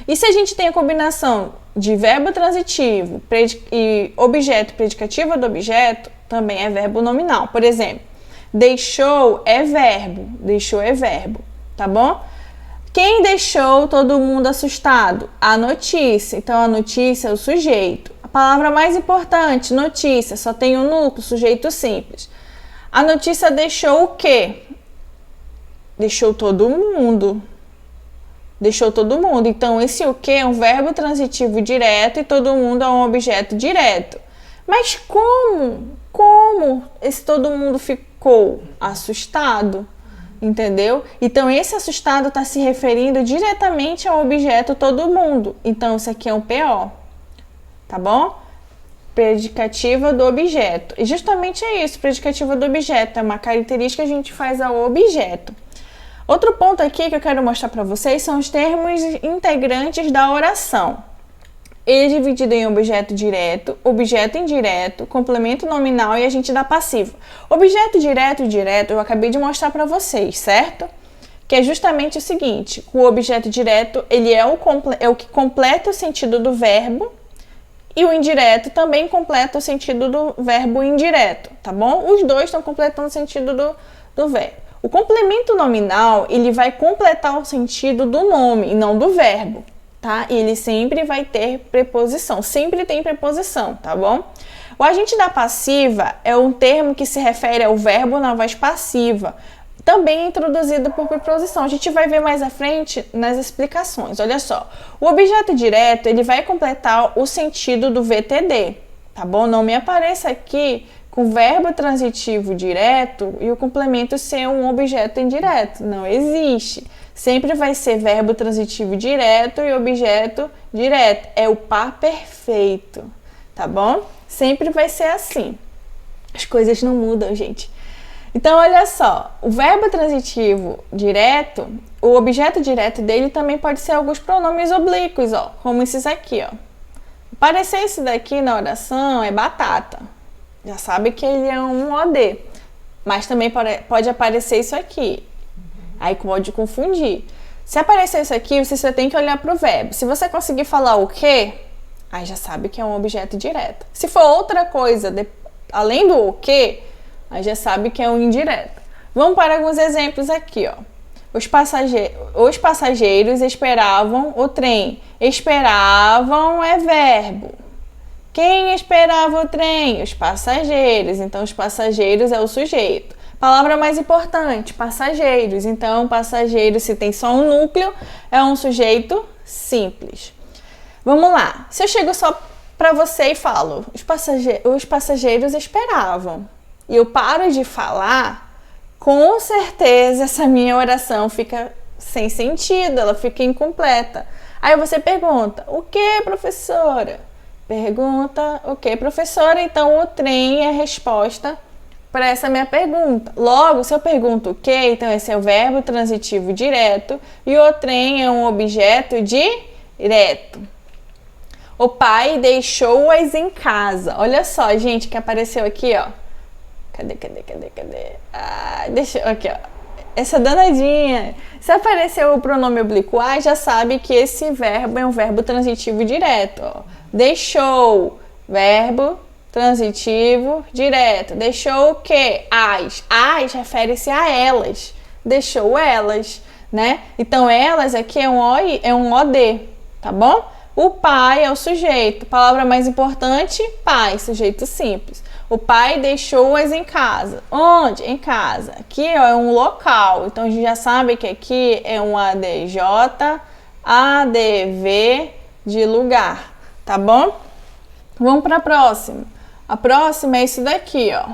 E se a gente tem a combinação de verbo transitivo e objeto predicativo do objeto, também é verbo nominal. Por exemplo, deixou é verbo, tá bom? Quem deixou todo mundo assustado? A notícia. Então, a notícia é o sujeito. A palavra mais importante, notícia, só tem um núcleo, sujeito simples. A notícia deixou o quê? Deixou todo mundo. Deixou todo mundo. Então, esse o quê é um verbo transitivo direto e todo mundo é um objeto direto. Mas como esse todo mundo ficou assustado? Entendeu? Então, esse assustado está se referindo diretamente ao objeto todo mundo. Então, isso aqui é um PO. Tá bom? Predicativa do objeto. E justamente é isso, predicativa do objeto. É uma característica que a gente faz ao objeto. Outro ponto aqui que eu quero mostrar para vocês são os termos integrantes da oração. Ele é dividido em objeto direto, objeto indireto, complemento nominal e agente da passiva. Objeto direto e indireto eu acabei de mostrar para vocês, certo? Que é justamente o seguinte, o objeto direto ele é o que completa o sentido do verbo e o indireto também completa o sentido do verbo indireto, tá bom? Os dois estão completando o sentido do verbo. O complemento nominal ele vai completar o sentido do nome e não do verbo. Tá? E ele sempre vai ter preposição, sempre tem preposição, tá bom? O agente da passiva é um termo que se refere ao verbo na voz passiva, também introduzido por preposição. A gente vai ver mais à frente nas explicações. Olha só, o objeto direto ele vai completar o sentido do VTD, tá bom? Não me apareça aqui com verbo transitivo direto e o complemento ser um objeto indireto, não existe. Sempre vai ser verbo transitivo direto e objeto direto. É o par perfeito, tá bom? Sempre vai ser assim. As coisas não mudam, gente. Então, olha só. O verbo transitivo direto, o objeto direto dele também pode ser alguns pronomes oblíquos, ó. Como esses aqui, ó. Aparecer esse daqui na oração é batata. Já sabe que ele é um OD. Mas também pode aparecer isso aqui. Aí pode confundir. Se aparecer isso aqui, você só tem que olhar para o verbo. Se você conseguir falar o quê, aí já sabe que é um objeto direto. Se for outra coisa, além do o quê, aí já sabe que é um indireto. Vamos para alguns exemplos aqui, ó. Os passageiros esperavam o trem. Esperavam é verbo. Quem esperava o trem? Os passageiros. Então, os passageiros é o sujeito. Palavra mais importante, passageiros. Então, passageiro, se tem só um núcleo, é um sujeito simples. Vamos lá. Se eu chego só para você e falo, os passageiros esperavam, e eu paro de falar, com certeza essa minha oração fica sem sentido, ela fica incompleta. Aí você pergunta, o que, professora? Pergunta, o que, professora? Então, o trem é a resposta para essa minha pergunta. Logo, se eu pergunto o que, então esse é o verbo transitivo direto e o trem é um objeto direto. O pai deixou-as em casa. Olha só, gente, que apareceu aqui, ó. Cadê? Ah, aqui, ó. Essa danadinha. Se apareceu o pronome oblíquo a, já sabe que esse verbo é um verbo transitivo direto, ó. Deixou, verbo transitivo direto. Deixou o quê? As. As refere-se a elas. Deixou elas, né? Então, elas aqui é um OD, tá bom? O pai é o sujeito. Palavra mais importante, pai, sujeito simples. O pai deixou-as em casa. Onde? Em casa. Aqui ó, é um local. Então, a gente já sabe que aqui é um ADJ, ADV de lugar, tá bom? Vamos para a próxima. A próxima é isso daqui, ó.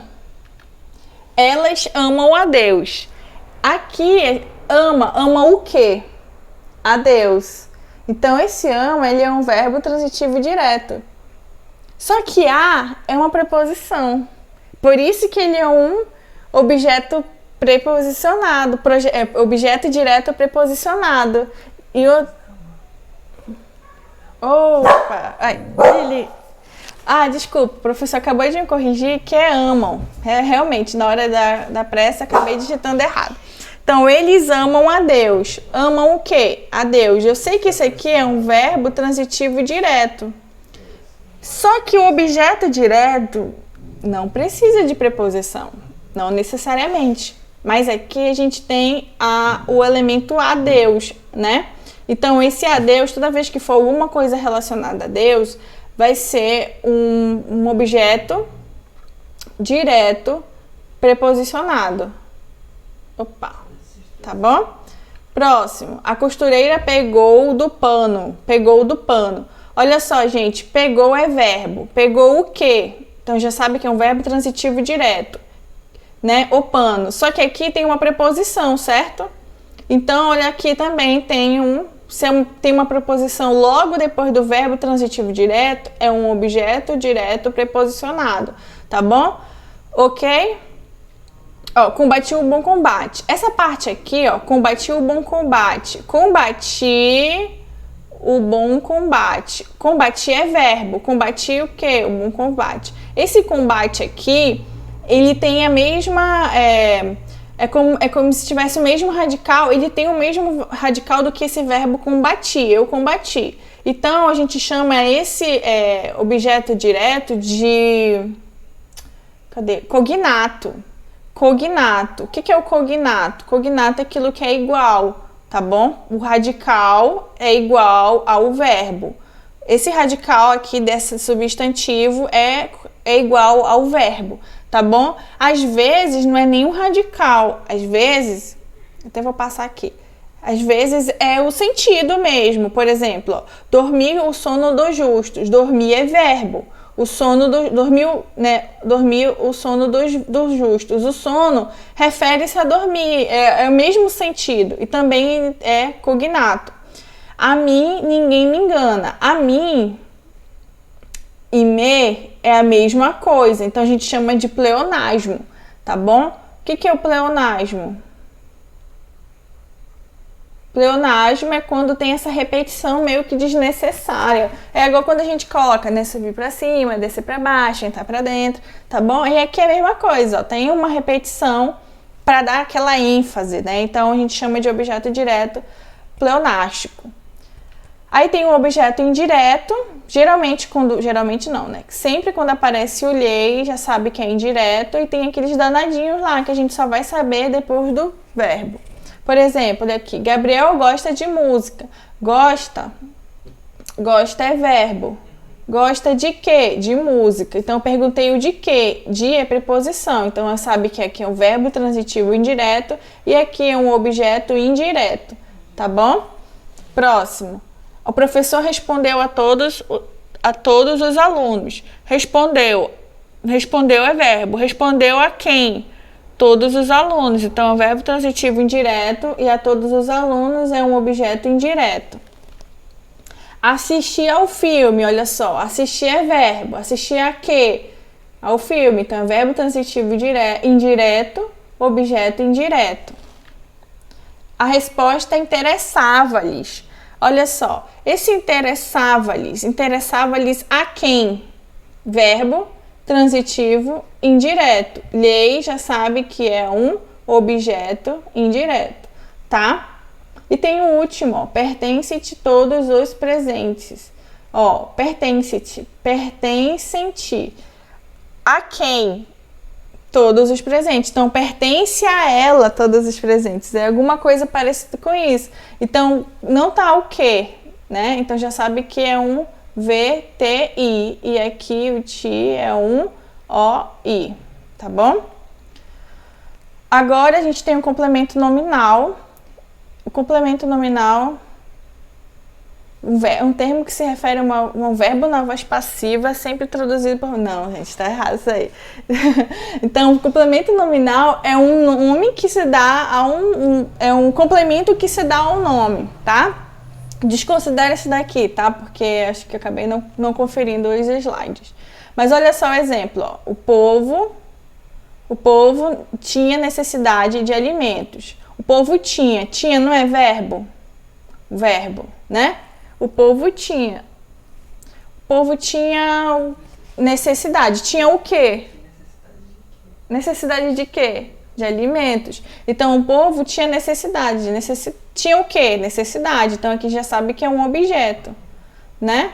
Elas amam a Deus. Aqui, ama o quê? A Deus. Então, esse ama, ele é um verbo transitivo direto. Só que a é uma preposição. Por isso que ele é um objeto preposicionado. Objeto direto preposicionado. E o... Opa! Ai, ele... Ah, desculpa, o professor acabou de me corrigir que é amam. É, realmente, na hora da pressa, acabei digitando errado. Então, eles amam a Deus. Amam o quê? A Deus. Eu sei que isso aqui é um verbo transitivo direto. Só que o objeto direto não precisa de preposição. Não necessariamente. Mas aqui a gente tem o elemento a Deus, né? Então, esse a Deus, toda vez que for alguma coisa relacionada a Deus, vai ser um objeto direto preposicionado. Opa, tá bom? Próximo, a costureira pegou do pano. Pegou do pano. Olha só, gente, pegou é verbo. Pegou o quê? Então, já sabe que é um verbo transitivo direto, né? O pano. Só que aqui tem uma preposição, certo? Então, olha aqui também tem uma preposição logo depois do verbo transitivo direto, é um objeto direto preposicionado, tá bom? Ok? Ó, combati o bom combate. Essa parte aqui, ó, combati o bom combate. Combati o bom combate. Combati é verbo. Combati o quê? O bom combate. Esse combate aqui, ele tem a mesma... É como se tivesse o mesmo radical, ele tem o mesmo radical do que esse verbo combatir, eu combati. Então, a gente chama esse objeto direto de... Cadê? Cognato. Cognato. O que é o cognato? Cognato é aquilo que é igual, tá bom? O radical é igual ao verbo. Esse radical aqui desse substantivo é igual ao verbo, tá bom? Às vezes não é nenhum radical, às vezes, até vou passar aqui, às vezes é o sentido mesmo. Por exemplo, ó, dormir o sono dos justos. Dormir é verbo. O sono dormiu, né? Dormir o sono dos justos. O sono refere-se a dormir, é o mesmo sentido e também é cognato. A mim ninguém me engana. A mim e me é a mesma coisa, então a gente chama de pleonasmo, tá bom? O que é o pleonasmo? Pleonasmo é quando tem essa repetição meio que desnecessária. É igual quando a gente coloca, né, subir pra cima, descer pra baixo, entrar pra dentro, tá bom? E aqui é a mesma coisa, ó, tem uma repetição para dar aquela ênfase, né? Então a gente chama de objeto direto pleonástico. Aí tem o objeto indireto, geralmente não, né? Sempre quando aparece o lhe, já sabe que é indireto, e tem aqueles danadinhos lá que a gente só vai saber depois do verbo. Por exemplo, olha aqui, Gabriel gosta de música. Gosta é verbo. Gosta de quê? De música. Então eu perguntei o de quê? De é preposição. Então eu sabe que aqui é um verbo transitivo indireto e aqui é um objeto indireto, tá bom? Próximo. O professor respondeu a todos os alunos. Respondeu é verbo. Respondeu a quem? Todos os alunos. Então, é um verbo transitivo indireto e a todos os alunos é um objeto indireto. Assistir ao filme, olha só. Assistir é verbo. Assistir a quê? Ao filme. Então, é verbo transitivo indireto, objeto indireto. A resposta interessava-lhes. Olha só, esse interessava-lhes a quem? Verbo transitivo indireto. Lhe já sabe que é um objeto indireto, tá? E tem o último, ó, pertence-te todos os presentes. Ó, pertence-te a quem? Todos os presentes. Então, pertence a ela todos os presentes. É alguma coisa parecida com isso. Então, não tá o quê, né? Então, já sabe que é um VTI. E aqui o ti é um OI. Tá bom? Agora, a gente tem o complemento nominal. O complemento nominal... Um termo que se refere a um verbo na voz passiva, sempre traduzido por... Não, gente, tá errado isso aí. Então, o complemento nominal é um nome que se dá a é um complemento que se dá ao nome, tá? Desconsidere esse daqui, tá? Porque acho que eu acabei não conferindo os slides. Mas olha só o exemplo, ó. O povo tinha necessidade de alimentos. O povo tinha não é verbo? Verbo, né? O povo tinha necessidade. Tinha o quê? Necessidade de quê? De alimentos. Então, o povo tinha necessidade. Tinha o quê? Necessidade. Então, aqui já sabe que é um objeto, né?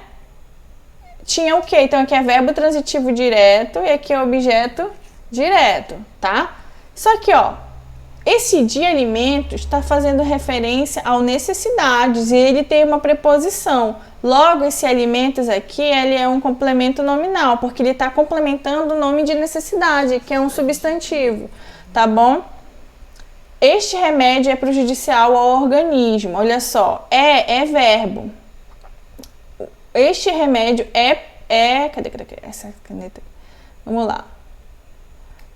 Tinha o quê? Então, aqui é verbo transitivo direto e aqui é objeto direto, tá? Só que, ó, Esse de alimentos está fazendo referência ao necessidades e ele tem uma preposição. Logo, esse alimentos aqui, ele é um complemento nominal, porque ele está complementando o nome de necessidade, que é um substantivo, tá bom? Este remédio é prejudicial ao organismo. Olha só, é verbo. Este remédio cadê essa caneta? Vamos lá.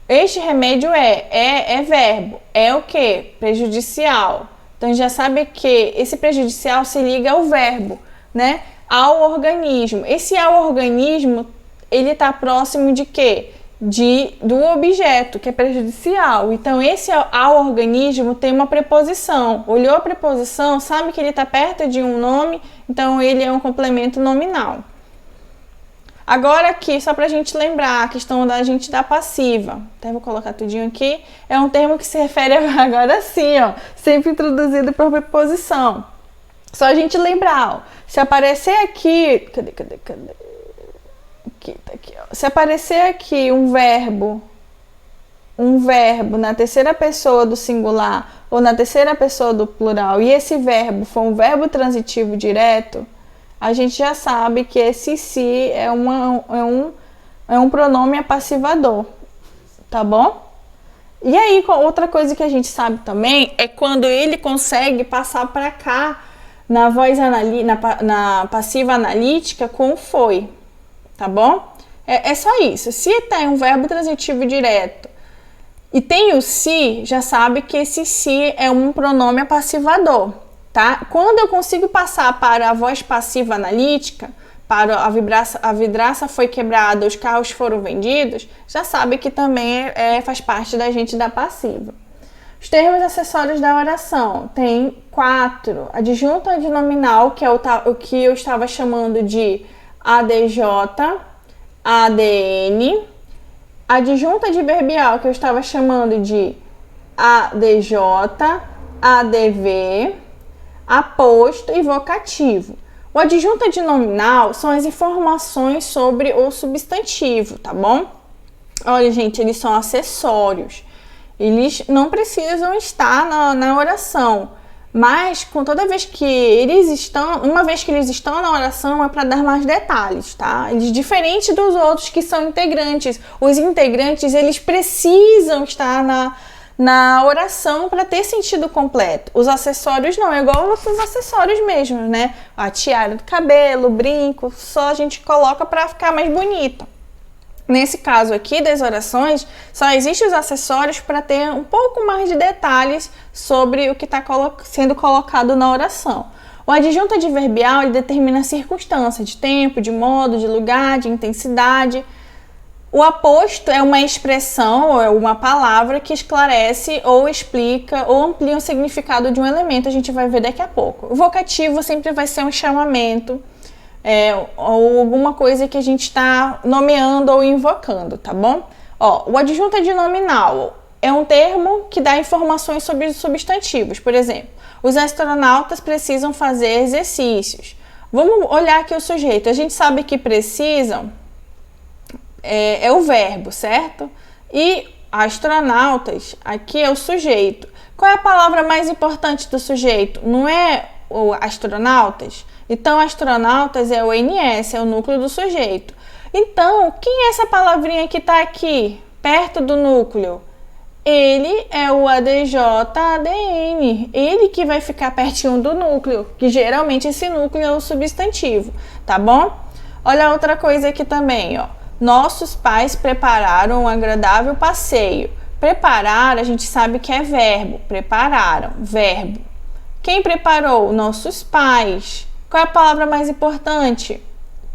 Este remédio é verbo. É o que? Prejudicial. Então, já sabe que esse prejudicial se liga ao verbo, né? Ao organismo. Esse ao organismo, ele está próximo de quê? Do objeto, que é prejudicial. Então, esse ao organismo tem uma preposição. Olhou a preposição, sabe que ele está perto de um nome, então ele é um complemento nominal. Agora aqui, só para a gente lembrar, a questão da gente da passiva. Até vou colocar tudinho aqui. É um termo que se refere agora sim, ó, sempre introduzido por preposição. Só a gente lembrar, ó, se aparecer aqui... Cadê? Aqui, tá aqui, ó. Se aparecer aqui um verbo na terceira pessoa do singular ou na terceira pessoa do plural e esse verbo for um verbo transitivo direto, a gente já sabe que esse se é um pronome apassivador, tá bom? E aí, outra coisa que a gente sabe também é quando ele consegue passar para cá na voz na passiva analítica com o foi. Tá bom? É só isso. Se tem um verbo transitivo direto e tem o se, já sabe que esse se é um pronome apassivador, tá? Quando eu consigo passar para a voz passiva analítica, para a vidraça foi quebrada, os carros foram vendidos, já sabe que também faz parte da gente da passiva. Os termos acessórios da oração tem 4. Adjunto adnominal, que é o que eu estava chamando de ADJ, ADN, adjunta adverbial, que eu estava chamando de ADJ, ADV, aposto e vocativo. O adjunto adnominal são as informações sobre o substantivo, tá bom? Olha, gente, eles são acessórios. Eles não precisam estar na oração. Mas, toda vez que eles estão, uma vez que eles estão na oração, é para dar mais detalhes, tá? Eles, diferente dos outros que são integrantes. Os integrantes, eles precisam estar na oração para ter sentido completo. Os acessórios não, é igual os acessórios mesmo, né? A tiara do cabelo, o brinco, só a gente coloca para ficar mais bonito. Nesse caso aqui das orações, só existem os acessórios para ter um pouco mais de detalhes sobre o que está sendo colocado na oração. O adjunto adverbial, ele determina a circunstância de tempo, de modo, de lugar, de intensidade. O aposto é uma expressão ou é uma palavra que esclarece ou explica ou amplia o significado de um elemento. A gente vai ver daqui a pouco. O vocativo sempre vai ser um chamamento, ou alguma coisa que a gente está nomeando ou invocando, tá bom? Ó, o adjunto adnominal é um termo que dá informações sobre os substantivos. Por exemplo, os astronautas precisam fazer exercícios. Vamos olhar aqui o sujeito. A gente sabe que precisam é o verbo, certo? E astronautas, aqui é o sujeito. Qual é a palavra mais importante do sujeito? Não é o astronautas? Então, astronautas é o NS, é o núcleo do sujeito. Então, quem é essa palavrinha que está aqui, perto do núcleo? Ele é o ADJ-ADN, ele que vai ficar pertinho do núcleo, que geralmente esse núcleo é o substantivo, tá bom? Olha outra coisa aqui também, ó. Nossos pais prepararam um agradável passeio. Preparar, a gente sabe que é verbo, prepararam, verbo. Quem preparou? Nossos pais. Qual é a palavra mais importante?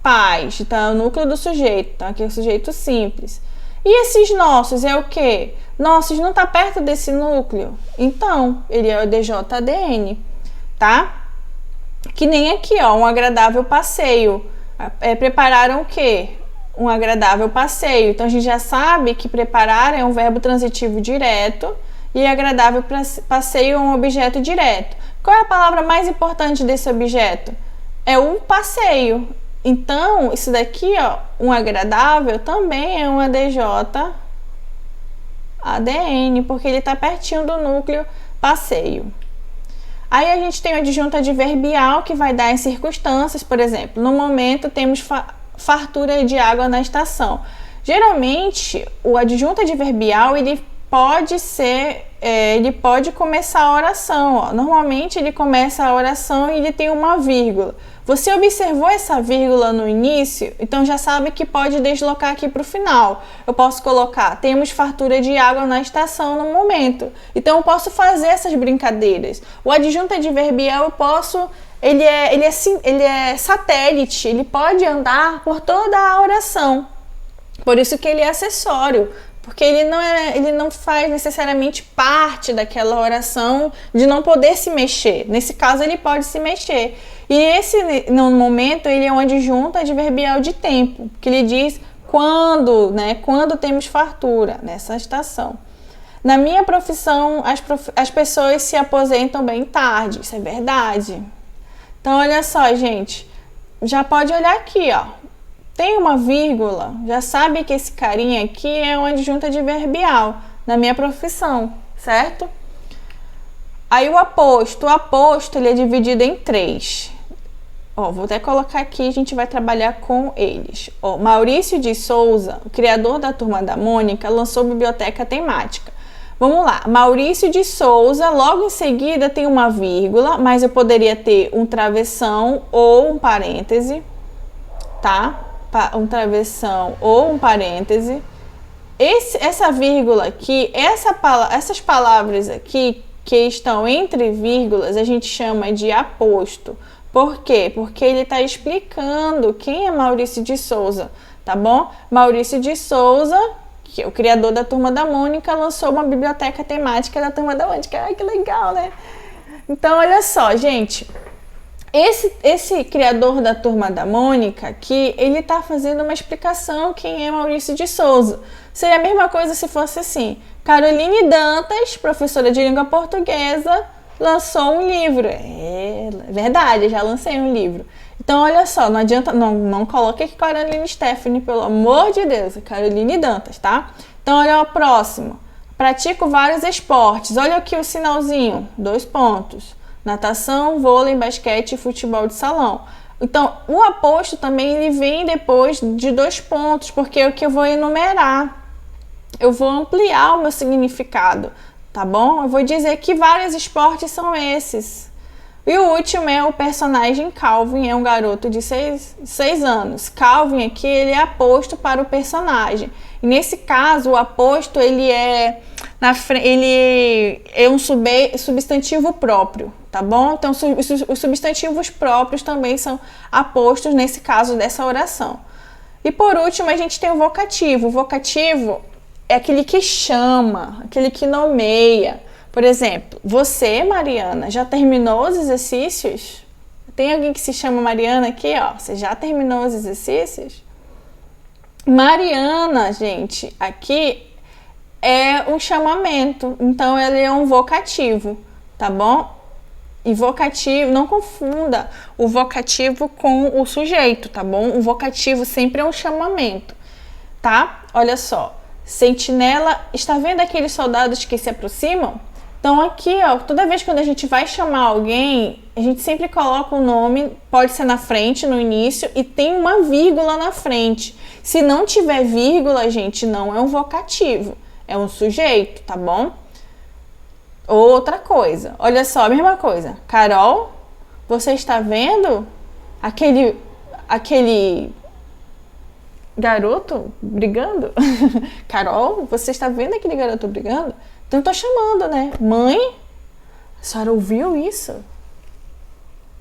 Pais, então é o núcleo do sujeito, então aqui é o sujeito simples. E esses nossos é o quê? Nossos não está perto desse núcleo, então ele é o DJDN, tá? Que nem aqui, ó, um agradável passeio. Prepararam o quê? Um agradável passeio. Então a gente já sabe que preparar é um verbo transitivo direto e agradável passeio é um objeto direto. Qual é a palavra mais importante desse objeto? É o passeio. Então, isso daqui, ó, um agradável também é um ADJ ADN, porque ele está pertinho do núcleo passeio. Aí a gente tem o adjunto adverbial, que vai dar em circunstâncias, por exemplo, no momento temos fartura de água na estação. Geralmente, o adjunto adverbial, ele pode começar a oração, ó. Normalmente ele começa a oração e ele tem uma vírgula. Você observou essa vírgula no início? Então já sabe que pode deslocar aqui para o final. Eu posso colocar, temos fartura de água na estação no momento. Então eu posso fazer essas brincadeiras. O adjunto adverbial eu posso, ele é satélite, ele pode andar por toda a oração. Por isso que ele é acessório, porque ele não faz necessariamente parte daquela oração de não poder se mexer. Nesse caso, ele pode se mexer. E esse, no momento, ele é um adjunto adverbial de tempo, que ele diz quando, né? Quando temos fartura nessa estação. Na minha profissão, as pessoas se aposentam bem tarde, isso é verdade. Então, olha só, gente, já pode olhar aqui, ó. Tem uma vírgula, já sabe que esse carinha aqui é um adjunto adverbial na minha profissão, certo? Aí o aposto ele é dividido em 3. Ó, vou até colocar aqui, a gente vai trabalhar com eles. Ó, Maurício de Souza, o criador da Turma da Mônica, lançou biblioteca temática. Vamos lá, Maurício de Souza, logo em seguida tem uma vírgula, mas eu poderia ter um travessão ou um parêntese, tá? Um travessão ou um parêntese. Essa vírgula aqui, essas palavras aqui que estão entre vírgulas, a gente chama de aposto. Por quê? Porque ele está explicando quem é Maurício de Souza, tá bom? Maurício de Souza, que é o criador da Turma da Mônica, lançou uma biblioteca temática da Turma da Mônica. Ai, que legal, né? Então, olha só, gente. Esse criador da Turma da Mônica aqui, ele tá fazendo uma explicação quem é Maurício de Souza. Seria a mesma coisa se fosse assim: Caroline Dantas, professora de língua portuguesa, lançou um livro. É verdade, já lancei um livro. Então, olha só, não adianta, não coloque aqui Caroline Stephanie, pelo amor de Deus, é Caroline Dantas, tá? Então, olha o próximo. Pratico vários esportes. Olha aqui o sinalzinho, 2 pontos. Natação, vôlei, basquete e futebol de salão. Então, o aposto também ele vem depois de 2 pontos, porque é o que eu vou enumerar. Eu vou ampliar o meu significado, tá bom? Eu vou dizer que vários esportes são esses. E o último é o personagem Calvin, é um garoto de 6 anos. Calvin aqui, ele é aposto para o personagem. E nesse caso, o aposto, ele é um substantivo próprio, tá bom? Então, os substantivos próprios também são apostos nesse caso dessa oração. E por último, a gente tem o vocativo. O vocativo é aquele que chama, aquele que nomeia. Por exemplo, você, Mariana, já terminou os exercícios? Tem alguém que se chama Mariana aqui, ó? Você já terminou os exercícios? Mariana, gente, aqui é um chamamento, então ele é um vocativo, tá bom? E vocativo, não confunda o vocativo com o sujeito, tá bom? O vocativo sempre é um chamamento, tá? Olha só, sentinela, está vendo aqueles soldados que se aproximam? Então aqui, ó, toda vez que a gente vai chamar alguém, a gente sempre coloca o nome, pode ser na frente, no início, e tem uma vírgula na frente. Se não tiver vírgula, gente, não é um vocativo, é um sujeito, tá bom? Outra coisa, olha só, a mesma coisa. Carol, você está vendo aquele garoto brigando? Carol, você está vendo aquele garoto brigando? Então, tô chamando, né? Mãe, a senhora ouviu isso?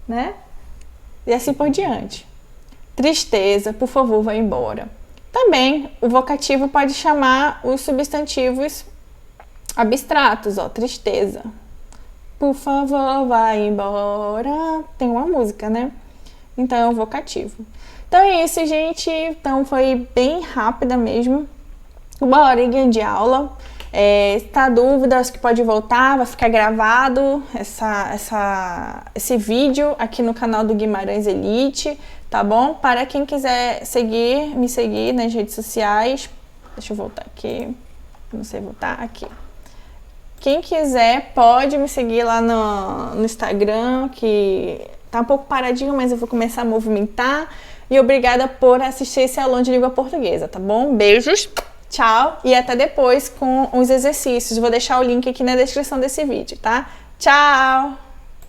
Né? E assim por diante. Tristeza, por favor, vá embora. Também, o vocativo pode chamar os substantivos abstratos, ó. Tristeza. Por favor, vá embora. Tem uma música, né? Então, é um vocativo. Então, é isso, gente. Então, foi bem rápida mesmo. 1 horinha de aula. Se tá dúvida, acho que pode voltar, vai ficar gravado esse vídeo aqui no canal do Guimarães Elite, tá bom? Para quem quiser me seguir nas redes sociais, deixa eu voltar aqui. Não sei voltar aqui. Quem quiser pode me seguir lá no Instagram, que tá um pouco paradinho, mas eu vou começar a movimentar. E obrigada por assistir esse aulão de língua portuguesa, tá bom? Beijos, tchau e até depois com os exercícios. Vou deixar o link aqui na descrição desse vídeo, tá? Tchau!